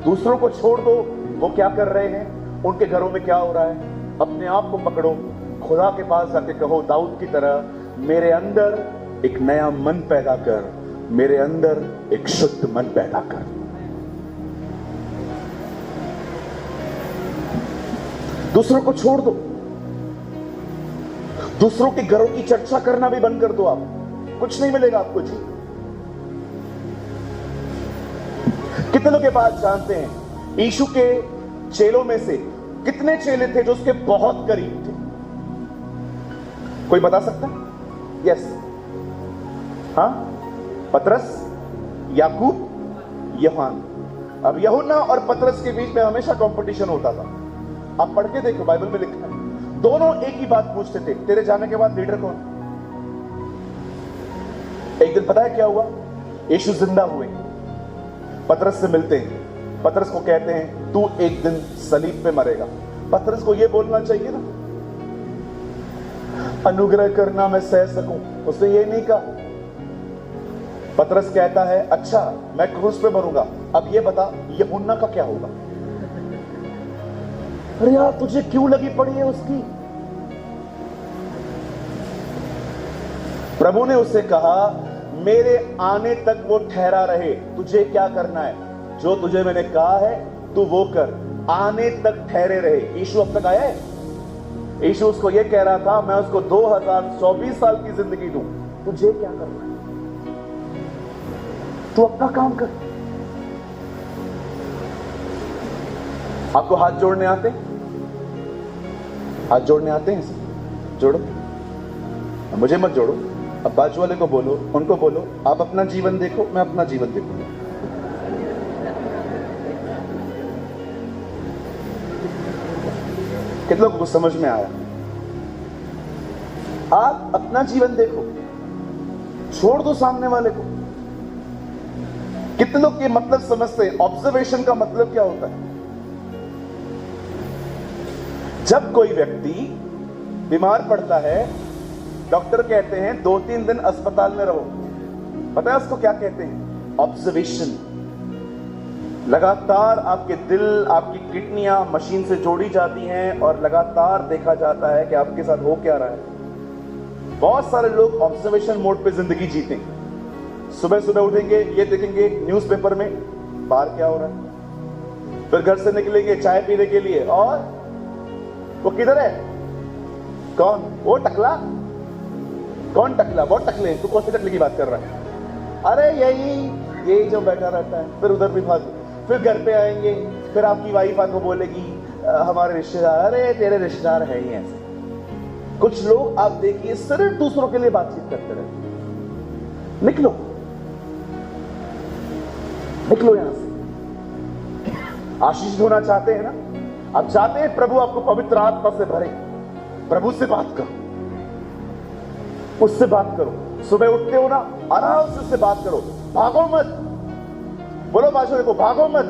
दूसरों को छोड़ दो, वो क्या कर रहे हैं, उनके घरों में क्या हो रहा है, अपने आप को पकड़ो, खुदा के पास जाके कहो दाऊद की तरह, मेरे अंदर एक नया मन पैदा कर, मेरे अंदर एक शुद्ध मन पैदा कर। दूसरों को छोड़ दो, दूसरों के घरों की चर्चा करना भी बंद कर दो। आप कुछ नहीं मिलेगा आपको जी। कितने लोग के बात जानते हैं यीशु के चेलों में से कितने चेले थे जो उसके बहुत करीब थे? कोई बता सकता है? यस, हाँ, पतरस, याकूब, यूहन्ना। अब यूहन्ना और पतरस के बीच में हमेशा कंपटीशन होता था। आप पढ़ के देखो, बाइबल में लिखा है, दोनों एक ही बात पूछते थे, तेरे जाने के बाद लीडर कौन? एक दिन पता है क्या हुआ? यीशु जिंदा हुए, पतरस से मिलते हैं, पतरस को कहते हैं तू एक दिन सलीब पे मरेगा। पतरस को यह बोलना चाहिए ना, अनुग्रह करना मैं सह सकूं, उसने ये नहीं कहा। पतरस कहता है अच्छा मैं क्रूस पे मरूंगा, अब ये बता यूहन्ना का क्या होगा? अरे यार तुझे क्यों लगी पड़ी है उसकी? प्रभु ने उससे कहा मेरे आने तक वो ठहरा रहे, तुझे क्या करना है? जो तुझे मैंने कहा है तू वो कर, आने तक ठहरे रहे। यीशु अब तक आया है? यीशु उसको ये कह रहा था मैं उसको 2024 साल की जिंदगी दूं, तुझे क्या करना है? तू अपना काम कर। आपको हाथ जोड़ने आते? हाथ जोड़ने आते हैं? जोड़ो, मुझे मत जोड़ो। अब बाजू वाले को बोलो, उनको बोलो आप अपना जीवन देखो, मैं अपना जीवन देखूंगा। कितने लोगों को समझ में आया? आप अपना जीवन देखो, छोड़ दो सामने वाले को। कितने लोग ये मतलब समझते हैं? ऑब्जर्वेशन का मतलब क्या होता है? जब कोई व्यक्ति बीमार पड़ता है, डॉक्टर कहते हैं 2-3 दिन अस्पताल में रहो। पता है उसको क्या कहते हैं? ऑब्जर्वेशन। लगातार आपके दिल, आपकी किडनियां मशीन से जोड़ी जाती हैं और लगातार देखा जाता है कि आपके साथ हो क्या रहा है। बहुत सारे लोग ऑब्जर्वेशन मोड पे जिंदगी जीते हैं। सुबह सुबह उठेंगे, ये देखेंगे न्यूज़पेपर में बाहर क्या हो रहा है, फिर घर से निकलेंगे चाय पीने के लिए, और वो किधर है? कौन? वो टकला। कौन टकला? बहुत टकले। तू कौन से टकले की बात कर रहा है? अरे यही जो बैठा रहता है। फिर उधर भी भाग, फिर घर पे आएंगे, फिर आपकी वाइफ आपको बोलेगी हमारे रिश्तेदार, अरे तेरे रिश्तेदार है ही ऐसे। कुछ लोग आप देखिए सिर्फ दूसरों के लिए बातचीत करते रहते। निकलो, निकलो यहां से। आशीष होना चाहते हैं ना? आप चाहते हैं प्रभु आपको पवित्र आत्मा से भरे? प्रभु से बात करो, उससे बात करो। सुबह उठते हो ना, आराम से उससे बात करो, भागो मत। बोलो बादशाह को, भागो मत।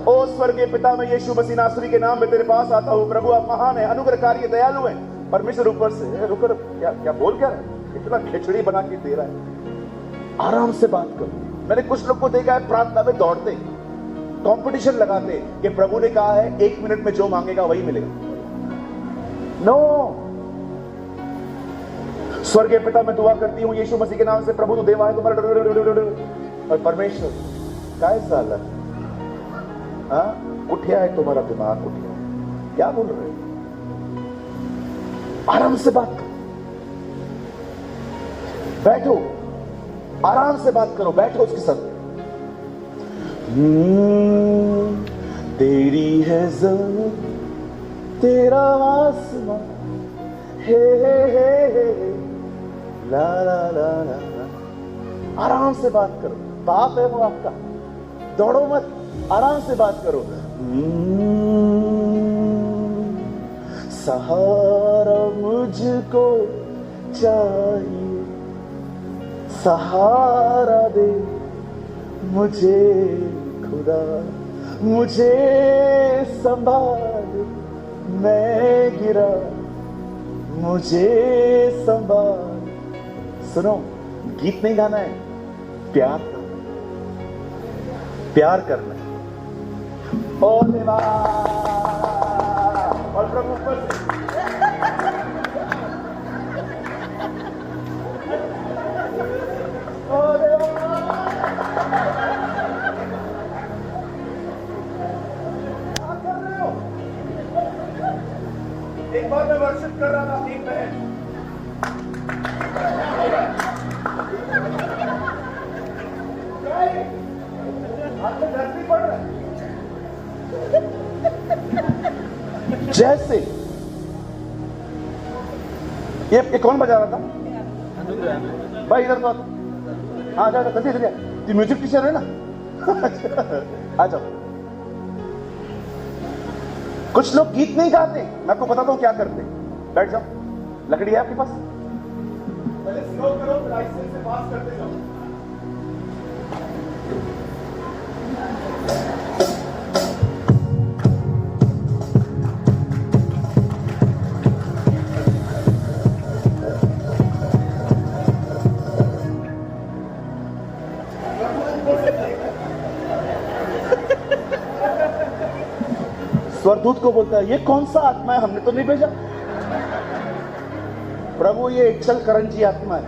ओ स्वर्गीय पिता, मैं यीशु मसीह नासरी के नाम में तेरे पास आता हूं। प्रभु आप महान है, अनुग्रहकारी, दयालु हैं। परमेश्वर ऊपर से रुक, क्या बोल क्या रहा है? इतना खिचड़ी बना के दे रहा है। आराम से बात करो। मैंने कुछ लोग को देखा है प्रार्थना में दौड़ते, कंपटीशन लगाते कि प्रभु ने कहा है 1 मिनट में जो मांगेगा वही मिलेगा। नो। स्वर्गीय पिता मैं दुआ करती हूं यीशु मसीह के नाम से, प्रभु तू देवा है तुम्हारा। और परमेश्वर काय साला, उठिया है तुम्हारा दिमाग, उठिया। क्या बोल रहे? आराम से बात करो, बैठो, आराम से बात करो, बैठो उसके साथ। तेरी है ज़मीन, तेरा आसमां, हे ला ला ला ला। आराम से बात करो। बाप है वो आपका, दौड़ो मत, आराम से बात करो। सहारा मुझको चाहिए, सहारा दे मुझे खुदा, मुझे संभाल, मैं गिरा, मुझे संभाल। सुनो, गीत नहीं गाना है, प्यार करना, प्यार करना है। ओ देवा, और प्रभु ऊपर से ओ देवा। क्या कर रहे हो? एक बार मैं वर्शिप कर रहा था, एक बहन जैसे ये कौन बजा रहा था भाई? इधर तो हाँ, जा जल्दी जल्दी। तू म्यूजिक टीचर है ना? आ जाओ। कुछ लोग गीत नहीं गाते, मैं आपको बताता हूं क्या करते। बैठ जाओ, लकड़ी है आपके पास? पहले स्लो करो, फिर आहिस्ते से पास करते जाओ। स्वरदूत को बोलता है, ये कौन सा आत्मा है, हमने तो नहीं भेजा। प्रभु, ये इच्छल करंजी आत्मा है।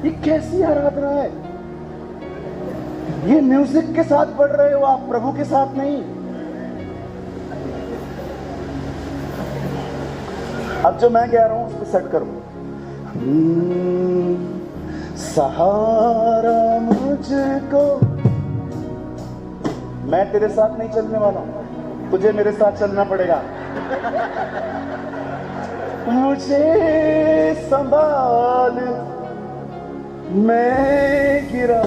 ये कैसी आराधना है? ये म्यूजिक के साथ पढ़ रहे हो आप, प्रभु के साथ नहीं। अब जो मैं कह रहा हूं उसको सेट करो। सहारा मुझको, मैं तेरे साथ नहीं चलने वाला हूं, तुझे मेरे साथ चलना पड़ेगा। मुझे संभाल, मैं गिरा,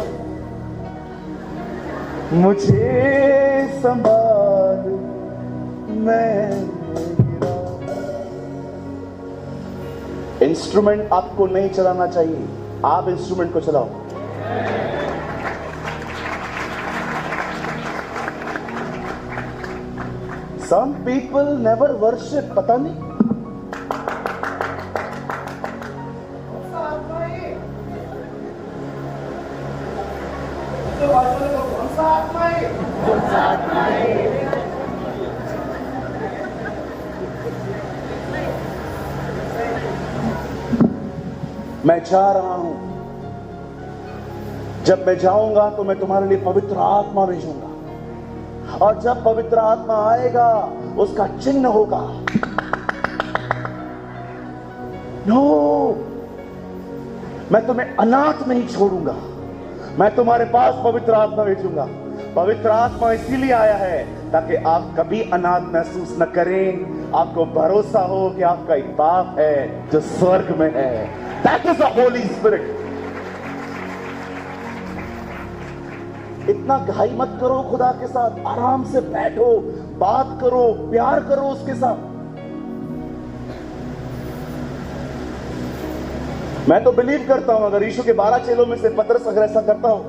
मुझे संभाल, मैं गिरा। इंस्ट्रूमेंट आपको नहीं चलाना चाहिए, आप इंस्ट्रूमेंट को चलाओ। Some people never worship, पता नहीं। मैं जा रहा हूं, जब मैं जाऊंगा तो मैं तुम्हारे लिए पवित्र आत्मा भेजूंगा, और जब पवित्र आत्मा आएगा उसका चिन्ह होगा। नो, मैं तुम्हें अनाथ नहीं छोड़ूंगा, मैं तुम्हारे पास पवित्र आत्मा भेजूंगा। पवित्र आत्मा इसीलिए आया है ताकि आप कभी अनाथ महसूस न करें, आपको भरोसा हो कि आपका एक बाप है जो स्वर्ग में है। That is the Holy Spirit. इतना घाई मत करो खुदा के साथ, आराम से बैठो, बात करो, प्यार करो उसके साथ। मैं तो बिलीव करता हूं अगर यीशु के 12 चेलों में से पतरस अगर ऐसा करता हो,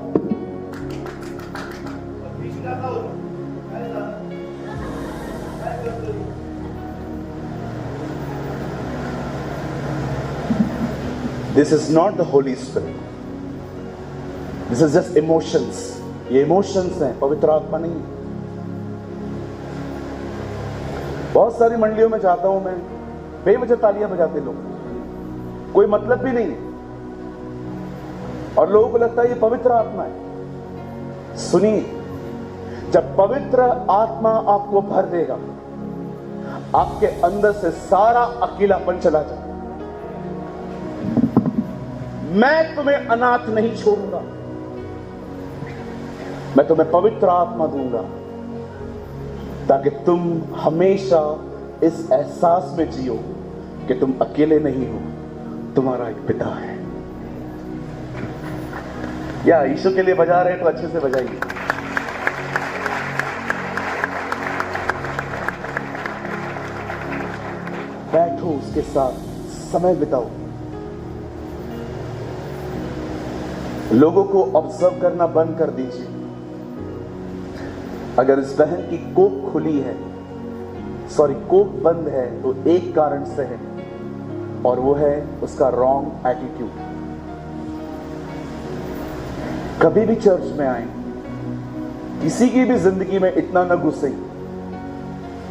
This is not the Holy Spirit. This is just emotions. ये इमोशंस हैं, पवित्र आत्मा नहीं। बहुत सारी मंडलियों में जाता हूं मैं, बेवजह तालियां बजाते लोग, कोई मतलब भी नहीं, और लोगों को लगता है ये पवित्र आत्मा है। सुनिए, जब पवित्र आत्मा आपको भर देगा, आपके अंदर से सारा अकेलापन चला जाए। मैं तुम्हें अनाथ नहीं छोड़ूंगा, मैं तुम्हें पवित्र आत्मा दूंगा ताकि तुम हमेशा इस एहसास में जियो कि तुम अकेले नहीं हो, तुम्हारा एक पिता है। या यीशु के लिए बजा रहे हैं तो अच्छे से बजाइए। बैठो उसके साथ, समय बिताओ, लोगों को ऑब्जर्व करना बंद कर दीजिए। अगर इस बहन की कोख खुली है, कोख बंद है, तो एक कारण से है, और वो है उसका रॉन्ग एटीट्यूड। कभी भी चर्च में आए, किसी की भी जिंदगी में इतना न घुसे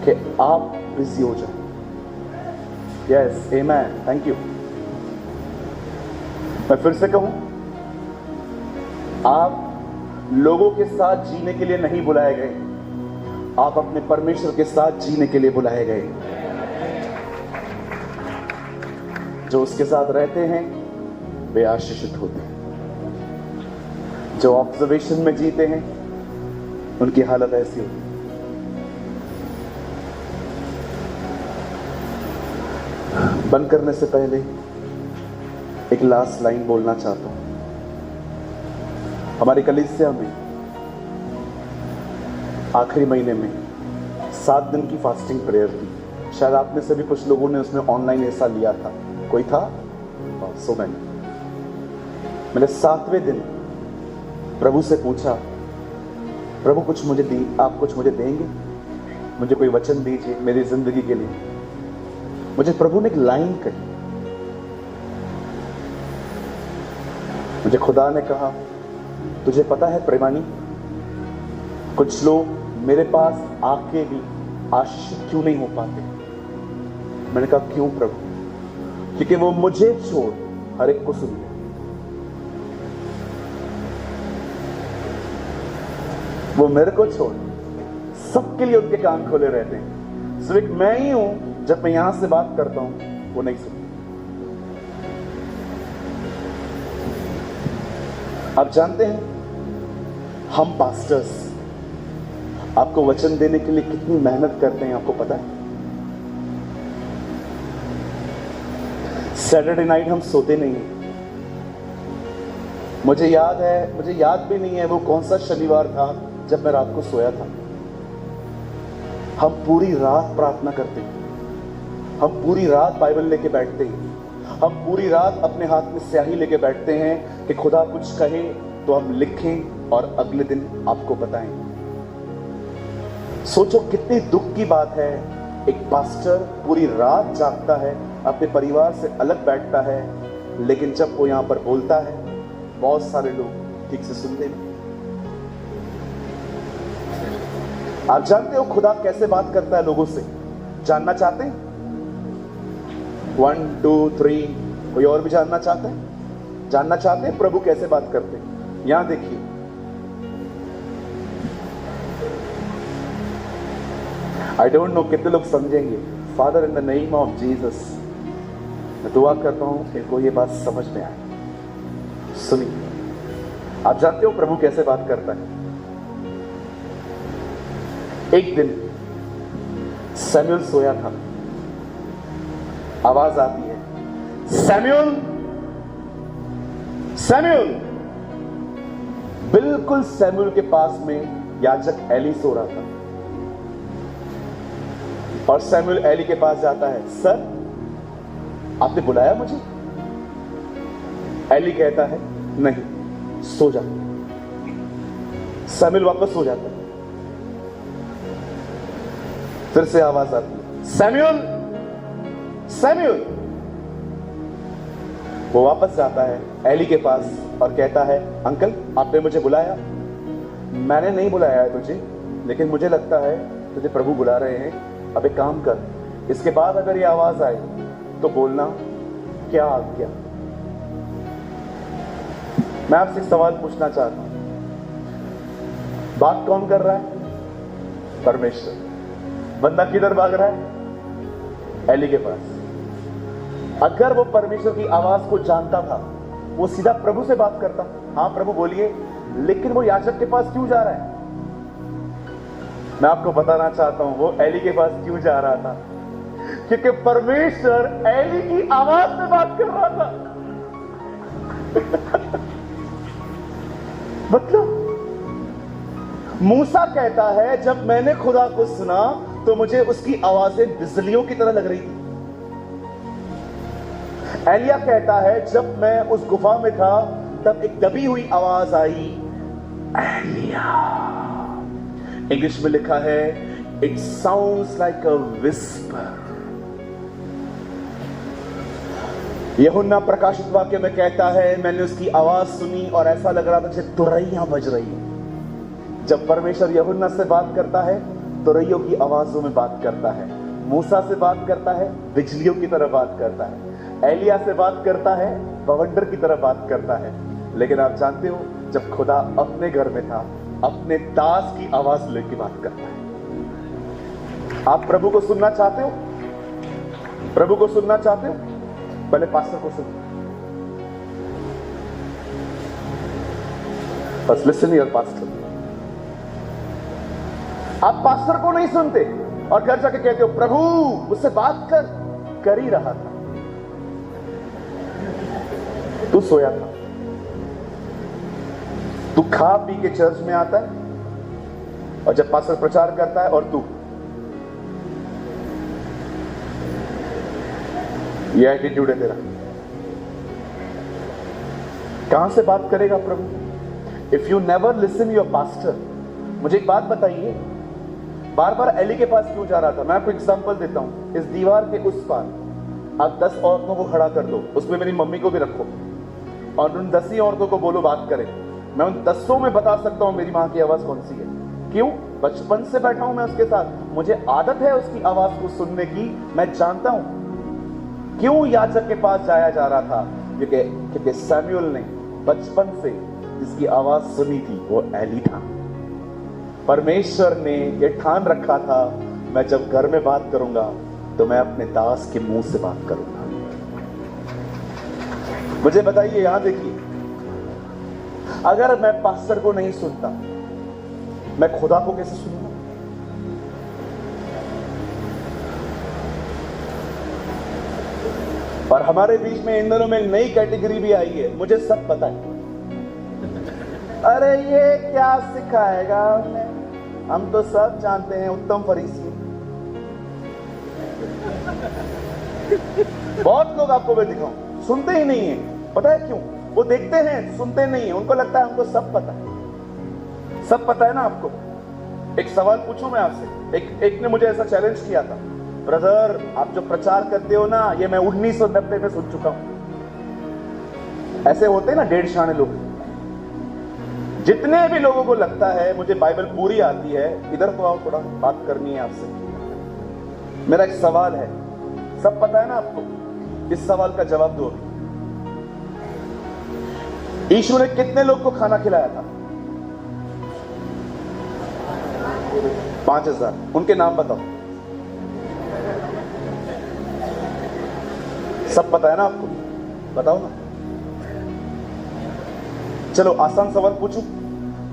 कि आप बिजी हो जाए। Yes, amen, thank you. मैं फिर से कहूं, आप लोगों के साथ जीने के लिए नहीं बुलाए गए, आप अपने परमेश्वर के साथ जीने के लिए बुलाए गए। जो उसके साथ रहते हैं वे आशीषित होते हैं, जो ऑब्जर्वेशन में जीते हैं उनकी हालत ऐसी होती है। बंद करने से पहले एक लास्ट लाइन बोलना चाहता हूं। हमारी कलीसिया में आखिरी महीने में 7 दिन की फास्टिंग प्रेयर थी। शायद आप में से भी कुछ लोगों ने उसमें ऑनलाइन हिस्सा लिया था। कोई था? सो मैंने 7वें दिन प्रभु से पूछा, प्रभु कुछ मुझे आप कुछ मुझे देंगे? मुझे कोई वचन दीजिए मेरी जिंदगी के लिए। मुझे प्रभु ने एक लाइन कही, मुझे खुदा ने कहा, तुझे पता है प्रेमानी, कुछ लोग मेरे पास आके भी आशीषित क्यों नहीं हो पाते? मैंने कहा क्यों प्रभु? क्योंकि वो मुझे छोड़ हर एक को सुनते, वो मेरे को छोड़ सबके लिए उनके कान खोले रहते हैं। सिर्फ एक मैं ही हूं, जब मैं यहां से बात करता हूं वो नहीं सुनते। आप जानते हैं हम पास्टर्स आपको वचन देने के लिए कितनी मेहनत करते हैं, आपको पता है? सैटरडे नाइट हम सोते नहीं हैं। मुझे याद भी नहीं है वो कौन सा शनिवार था जब मैं रात को सोया था। हम पूरी रात प्रार्थना करते हैं, हम पूरी रात बाइबल लेके बैठते हैं, हम पूरी रात अपने हाथ में स्याही लेके बैठते हैं कि खुदा कुछ कहे तो हम लिखें और अगले दिन आपको बताएं। सोचो कितनी दुख की बात है, एक पास्टर पूरी रात जागता है, अपने परिवार से अलग बैठता है, लेकिन जब वो यहां पर बोलता है बहुत सारे लोग ठीक से सुनते नहीं। आप जानते हो खुदा कैसे बात करता है लोगों से? जानना चाहते हैं? 1 2 3 कोई और भी जानना चाहते हैं? जानना चाहते हैं प्रभु कैसे बात करते हैं? यहां देखिए, आई डोंट नो कितने लोग समझेंगे। Father in the name of Jesus, मैं दुआ करता हूं इनको ये बात समझ में आए। सुनिए, आप जानते हो प्रभु कैसे बात करता है? एक दिन सैमुअल सोया था, आवाज आती है, सैमुअल सैमुअल। बिल्कुल सैमुअल के पास में याजक एली सो रहा था और सैमुअल एली के पास जाता है, सर आपने बुलाया मुझे? एली कहता है नहीं, सो जा। सैमुअल वापस सो जाता है। फिर से आवाज आती है, सैमुअल सैमुअल। वो वापस जाता है एली के पास और कहता है, अंकल आपने मुझे बुलाया? मैंने नहीं बुलाया है तुझे, लेकिन मुझे लगता है तुझे प्रभु बुला रहे हैं। अब एक काम कर, इसके बाद अगर ये आवाज आए तो बोलना क्या आज्ञा। मैं आपसे एक सवाल पूछना चाहता हूं, बात कौन कर रहा है? परमेश्वर। बंदा किधर भाग रहा है? एली के पास। अगर वो परमेश्वर की आवाज को जानता था, वो सीधा प्रभु से बात करता। हाँ प्रभु बोलिए, लेकिन वो याजक के पास क्यों जा रहा है? मैं आपको बताना चाहता हूं वो एली के पास क्यों जा रहा था, क्योंकि परमेश्वर एली की आवाज में बात कर रहा था। मतलब मूसा कहता है, जब मैंने खुदा को सुना तो मुझे उसकी आवाजें बिजलियों की तरह लग रही थी। एलिया कहता है, जब मैं उस गुफा में था तब एक दबी हुई आवाज आई, एलिया। इंग्लिश में लिखा है, it sounds like a whisper. यूहन्ना प्रकाशित वाक्य में कहता है, मैंने उसकी आवाज सुनी और ऐसा लग रहा था जैसे तुरैयां बज रही हैं। जब परमेश्वर यूहन्ना से बात करता है, तुरैयों की आवाजों में बात करता है। मूसा से बात करता है, बिजलियों की तरह बात करता है। एलिया से बात करता है, बवंडर की तरह बात करता है। लेकिन आप जानते हो, जब खुदा अपने घर में था, अपने दास की आवाज लेके बात करता है। आप प्रभु को सुनना चाहते हो? प्रभु को सुनना चाहते हो? पहले पास्टर को सुनो। बस लिसन योर पास्टर। आप पास्टर को नहीं सुनते और घर जाके कहते हो प्रभु मुझसे बात कर ही रहा था, तू सोया था। तू खा पी के चर्च में आता है और जब पास्टर प्रचार करता है और तू ये एटीट्यूड है तेरा। कहां से बात करेगा प्रभु? If you never listen your pastor. मुझे एक बात बताइए, बार बार एली के पास क्यों जा रहा था? मैं आपको एग्जांपल देता हूं। इस दीवार के उस पार आप 10 औरतों को खड़ा कर दो, उसमें मेरी मम्मी को भी रखो और उन 10 ही औरतों को बोलो बात करें। मैं उन 10 में बता सकता हूं मेरी मां की आवाज कौन सी है। क्यों? बचपन से बैठा हूं मैं उसके साथ, मुझे आदत है उसकी आवाज को सुनने की। मैं जानता हूं क्यों याजक के पास जाया जा रहा था, क्योंकि सैमुअल ने बचपन से जिसकी आवाज सुनी थी वो एली था। परमेश्वर ने ये ठान रखा था, मैं जब घर में बात करूंगा तो मैं अपने दास के मुंह से बात करूंगा। मुझे बताइए, यहां देखिए, अगर मैं पास्टर को नहीं सुनता, मैं खुदा को कैसे सुनूंगा? और हमारे बीच में इन दिनों में नई कैटेगरी भी आई है, मुझे सब पता है। अरे ये क्या सिखाएगा हमें, हम तो सब जानते हैं, उत्तम फरीसी। बहुत लोग आपको मैं दिखाऊं, सुनते ही नहीं है। पता है क्यों? वो देखते हैं, सुनते नहीं है। उनको लगता है हमको सब पता है। सब पता है ना आपको? एक सवाल पूछूं मैं आपसे। एक ने मुझे ऐसा चैलेंज किया था, ब्रदर आप जो प्रचार करते हो ना, ये मैं 1990 में सुन चुका हूं। ऐसे होते हैं ना डेढ़ शाने लोग। जितने भी लोगों को लगता है मुझे बाइबल पूरी आती है, इधर तो आओ, थोड़ा बात करनी है आपसे। मेरा एक सवाल है, सब पता है ना आपको? इस सवाल का जवाब दो। यीशु ने कितने लोग को खाना खिलाया था? 5000। उनके नाम बताओ। सब पता है ना आपको? बताओ ना। चलो आसान सवाल पूछूं,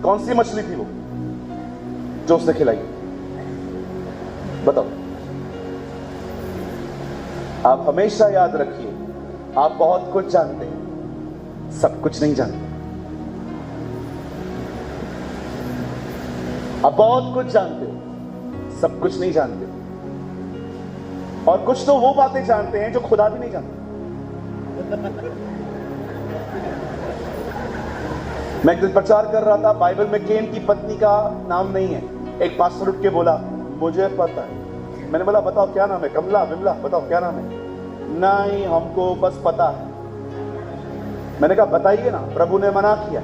कौन सी मछली थी वो जो उसने खिलाई? बताओ। आप हमेशा याद रखिए, आप बहुत कुछ जानते हैं, सब कुछ नहीं जानते। आप बहुत कुछ जानते हो, सब कुछ नहीं जानते। और कुछ तो वो बातें जानते हैं जो खुदा भी नहीं जानता। मैं एक दिन प्रचार कर रहा था, बाइबल में केन की पत्नी का नाम नहीं है। एक पास्टर उठ के बोला मुझे पता है। मैंने बोला बताओ क्या नाम है? कमला, विमला, बताओ क्या नाम है? नहीं हमको बस पता है। मैंने कहा बताइए ना, प्रभु ने मना किया।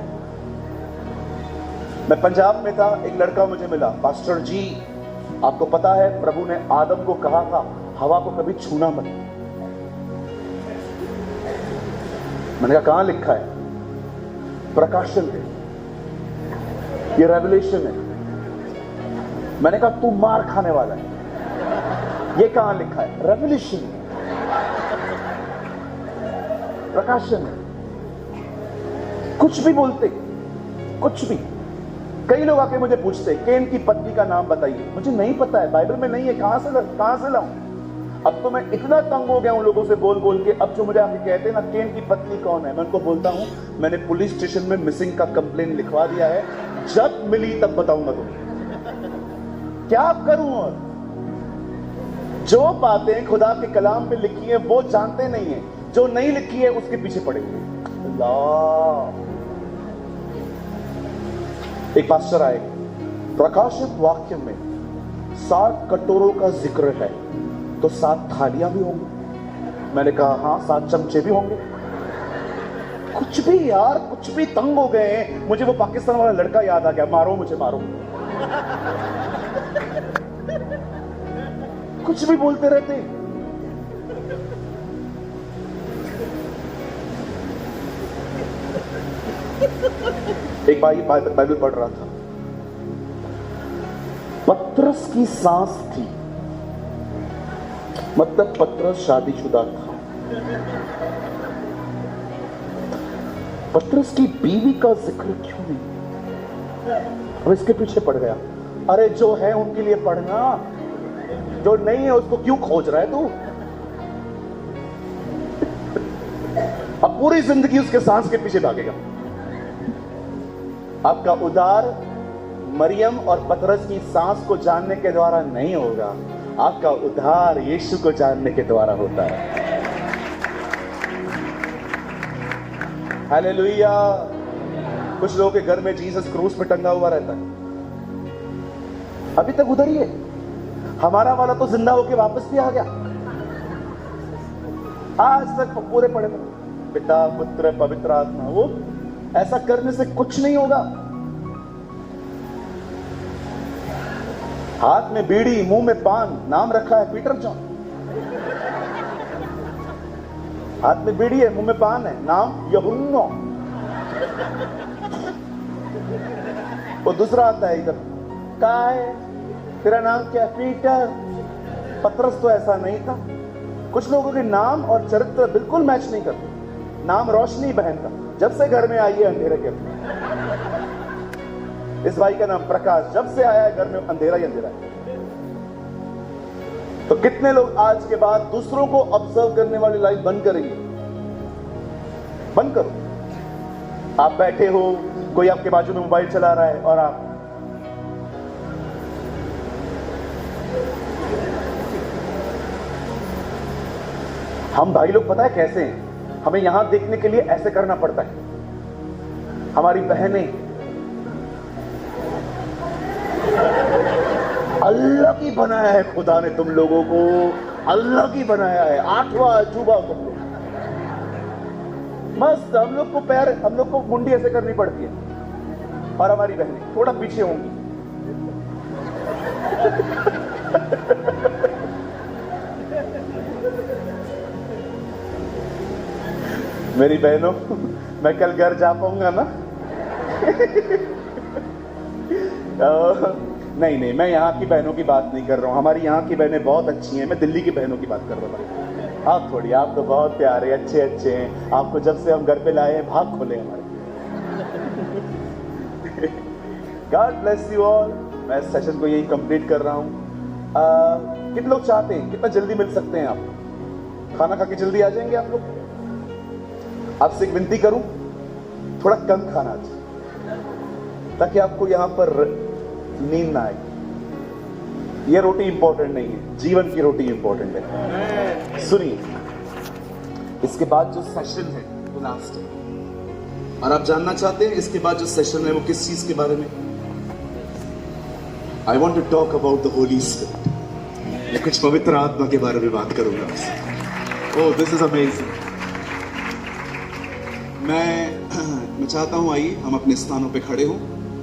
मैं पंजाब में था, एक लड़का मुझे मिला, पास्टर जी आपको पता है प्रभु ने आदम को कहा था हवा को कभी छूना मत। मैंने कहा कहां लिखा है? प्रकाशन है, ये रेवलेशन है। मैंने कहा तू मार खाने वाला है, ये कहां लिखा है? रेवलेशन है, प्रकाशन है। कुछ भी बोलते, कुछ भी। कई लोग आके मुझे पूछते केन की पत्नी का नाम बताइए, मुझे नहीं पता है, बाइबल में नहीं है, कहां से लाऊं? अब तो मैं इतना तंग हो गया उन लोगों से बोल बोल के। अब जो मुझे आके कहते हैं ना केन की पत्नी कौन है, मैं उनको बोलता हूं मैंने पुलिस स्टेशन में मिसिंग का कंप्लेन लिखवा दिया है, जब मिली तब बताऊंगा तुम्हें। क्या करूं? और जो बातें खुदा के कलाम में लिखी है वो जानते नहीं है, जो नहीं लिखी है उसके पीछे पड़ेंगे। एक पास्टर आए, प्रकाशित वाक्य में 7 कटोरों का जिक्र है, तो 7 थालियां भी होंगी। मैंने कहा हाँ 7 चमचे भी होंगे। कुछ भी यार, कुछ भी। तंग हो गए हैं। मुझे वो पाकिस्तान वाला लड़का याद आ गया, मारो मुझे मारो। कुछ भी बोलते रहते। एक भाई बाइबल पढ़ रहा था, पतरस की सांस थी, मतलब पतरस शादीशुदा था। पतरस की बीवी का जिक्र क्यों नहीं? और इसके पीछे पड़ गया। अरे जो है उनके लिए पढ़ना, जो नहीं है उसको क्यों खोज रहा है तू? अब पूरी जिंदगी उसके सांस के पीछे भागेगा। आपका उद्धार मरियम और पतरस की सांस को जानने के द्वारा नहीं होगा, आपका उद्धार यीशु को जानने के द्वारा होता है। हालेलुया। कुछ लोगों के घर में जीसस क्रूस पे टंगा हुआ रहता है, अभी तक उधर ही है। हमारा वाला तो जिंदा होके वापस भी आ गया, आज तक पूरे पड़े थे। पिता पुत्र पवित्र आत्मा, वो ऐसा करने से कुछ नहीं होगा। हाथ में बीड़ी, मुंह में पान, नाम रखा है पीटर जॉन। हाथ में बीड़ी है, मुंह में पान है, नाम यूहन्ना। वो दूसरा आता है इधर, काय तेरा नाम क्या? पीटर। पतरस तो ऐसा नहीं था। कुछ लोगों के नाम और चरित्र बिल्कुल मैच नहीं करते। नाम रोशनी बहन का, जब से घर में आई है अंधेरे के। इस भाई का नाम प्रकाश, जब से आया है घर में अंधेरा ही अंधेरा है। तो कितने लोग आज के बाद दूसरों को ऑब्जर्व करने वाली लाइफ बंद करेंगे? बंद करो। आप बैठे हो, कोई आपके बाजू में मोबाइल चला रहा है और आप हम भाई लोग पता है कैसे हैं? हमें यहां देखने के लिए ऐसे करना पड़ता है। हमारी बहनें अलग ही बनाया है खुदा ने, तुम लोगों को अलग ही बनाया है। 8वां अजूबा तुम लोग। मस्त, हम लोग को पैर, हम लोग को मुंडी ऐसे करनी पड़ती है, और हमारी बहनें थोड़ा पीछे होंगी। मेरी बहनों, मैं कल घर जा पाऊंगा ना? नहीं, मैं यहाँ की बहनों की बात नहीं कर रहा हूँ। हमारी यहाँ की बहनें बहुत अच्छी हैं। मैं दिल्ली की बहनों की बात कर रहा हूँ। आप थोड़ी, आप तो बहुत प्यारे अच्छे हैं। आपको जब से हम घर पे लाए हैं, भाग खोले हमारे। God bless you all. मैं इस सेशन को यही कंप्लीट कर रहा हूँ। कितने लोग चाहते हैं, कितना जल्दी मिल सकते हैं आप? खाना खा के जल्दी आ जाएंगे आप लोग? आपसे एक विनती करूं, थोड़ा कम खाना ताकि आपको यहां पर नींद ना आए। ये रोटी इंपॉर्टेंट नहीं है, जीवन की रोटी इंपॉर्टेंट है। सुनिए, इसके बाद जो सेशन है वो लास्ट है, और आप जानना चाहते हैं इसके बाद जो सेशन है वो किस चीज के बारे में? I want to talk about the Holy Spirit. मैं कुछ पवित्र आत्मा के बारे में बात करूंगा आपसे। ओह, दिस इज अमेजिंग। मैं चाहता हूं, आइए हम अपने स्थानों पे खड़े हों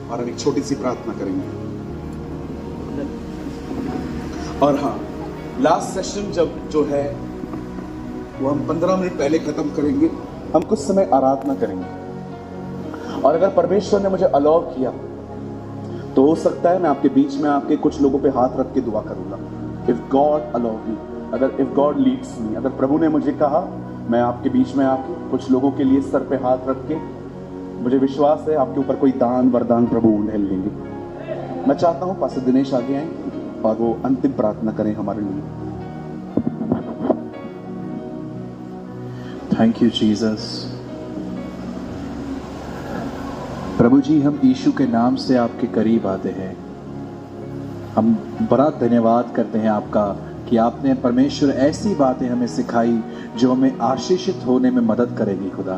और हम एक छोटी सी प्रार्थना करेंगे। और हाँ, लास्ट सेशन जब जो है वो हम 15 मिनट पहले खत्म करेंगे। हम कुछ समय आराधना करेंगे, और अगर परमेश्वर ने मुझे अलाउ किया तो हो सकता है मैं आपके बीच में आके कुछ लोगों पे हाथ रख के दुआ करूंगा। इफ गॉड अलाउ मी, अगर इफ गॉड लीड्स मी, अगर प्रभु ने मुझे कहा, मैं आपके बीच में आके कुछ लोगों के लिए सर पे हाथ रख के, मुझे विश्वास है आपके ऊपर कोई दान वरदान प्रभु ढेल लेंगे। मैं चाहता हूं पास्टर दिनेश आगे आए और वो अंतिम प्रार्थना करें हमारे लिए। Thank you Jesus. प्रभु जी, हम यीशु के नाम से आपके करीब आते हैं। हम बड़ा धन्यवाद करते हैं आपका कि आपने परमेश्वर ऐसी बातें हमें सिखाई जो हमें आशीषित होने में मदद करेगी। खुदा,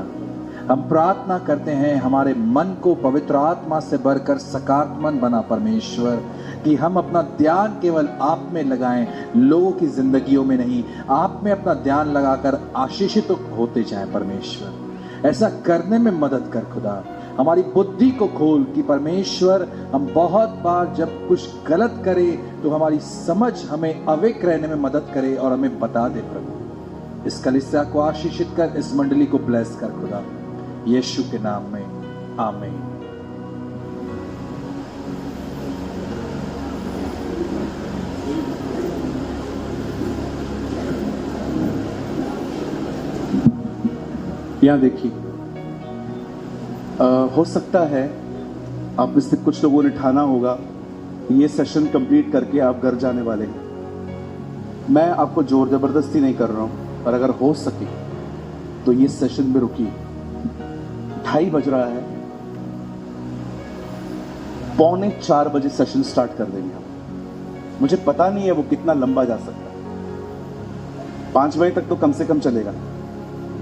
हम प्रार्थना करते हैं हमारे मन को पवित्र आत्मा से भरकर सकारात्मक बना परमेश्वर, कि हम अपना ध्यान केवल आप में लगाएं, लोगों की जिंदगियों में नहीं। आप में अपना ध्यान लगाकर आशीषित होते जाएं परमेश्वर। ऐसा करने में मदद कर खुदा। हमारी बुद्धि को खोल कि परमेश्वर, हम बहुत बार जब कुछ गलत करें तो हमारी समझ हमें अवेक रहने में मदद करे और हमें बता दे। प्रभु, इस कलीसिया को आशीषित कर, इस मंडली को ब्लेस कर खुदा, यीशु के नाम में, आमीन। यहां देखिए, हो सकता है आप में से कुछ लोगों ने ठाना होगा ये सेशन कंप्लीट करके आप घर जाने वाले हैं। मैं आपको जोर जबरदस्ती नहीं कर रहा हूं, पर अगर हो सके तो ये सेशन में रुकिए। 2:30 बज रहा है, 3:45 बजे सेशन स्टार्ट कर देंगे हम। मुझे पता नहीं है वो कितना लंबा जा सकता है, 5 बजे तक तो कम से कम चलेगा,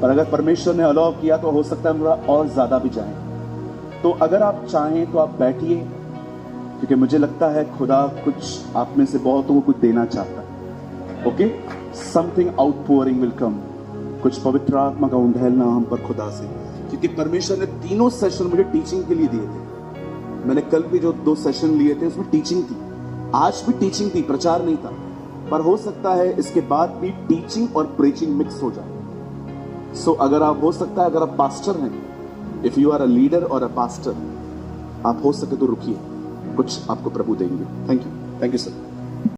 पर अगर परमेश्वर ने अलाउ किया तो हो सकता है थोड़ा और ज्यादा भी जाए। तो अगर आप चाहें तो आप बैठिए, क्योंकि मुझे लगता है खुदा कुछ आप में से बहुतों को कुछ देना चाहता है। Okay, something outpouring will come. कुछ पवित्र आत्मा का उंडेलना हम पर खुदा से, क्योंकि परमेश्वर ने तीनों सेशन मुझे टीचिंग के लिए दिए थे। मैंने कल भी जो 2 सेशन लिए थे उसमें टीचिंग थी, आज भी टीचिंग थी, प्रचार नहीं था। पर हो सकता है इसके बाद भी टीचिंग और प्रीचिंग मिक्स हो जाए। सो अगर आप, हो सकता है अगर आप पास्टर हैं, if you are a leader और अ पास्टर, आप हो सके तो रुकिए, कुछ आपको प्रभु देंगे। Thank you sir.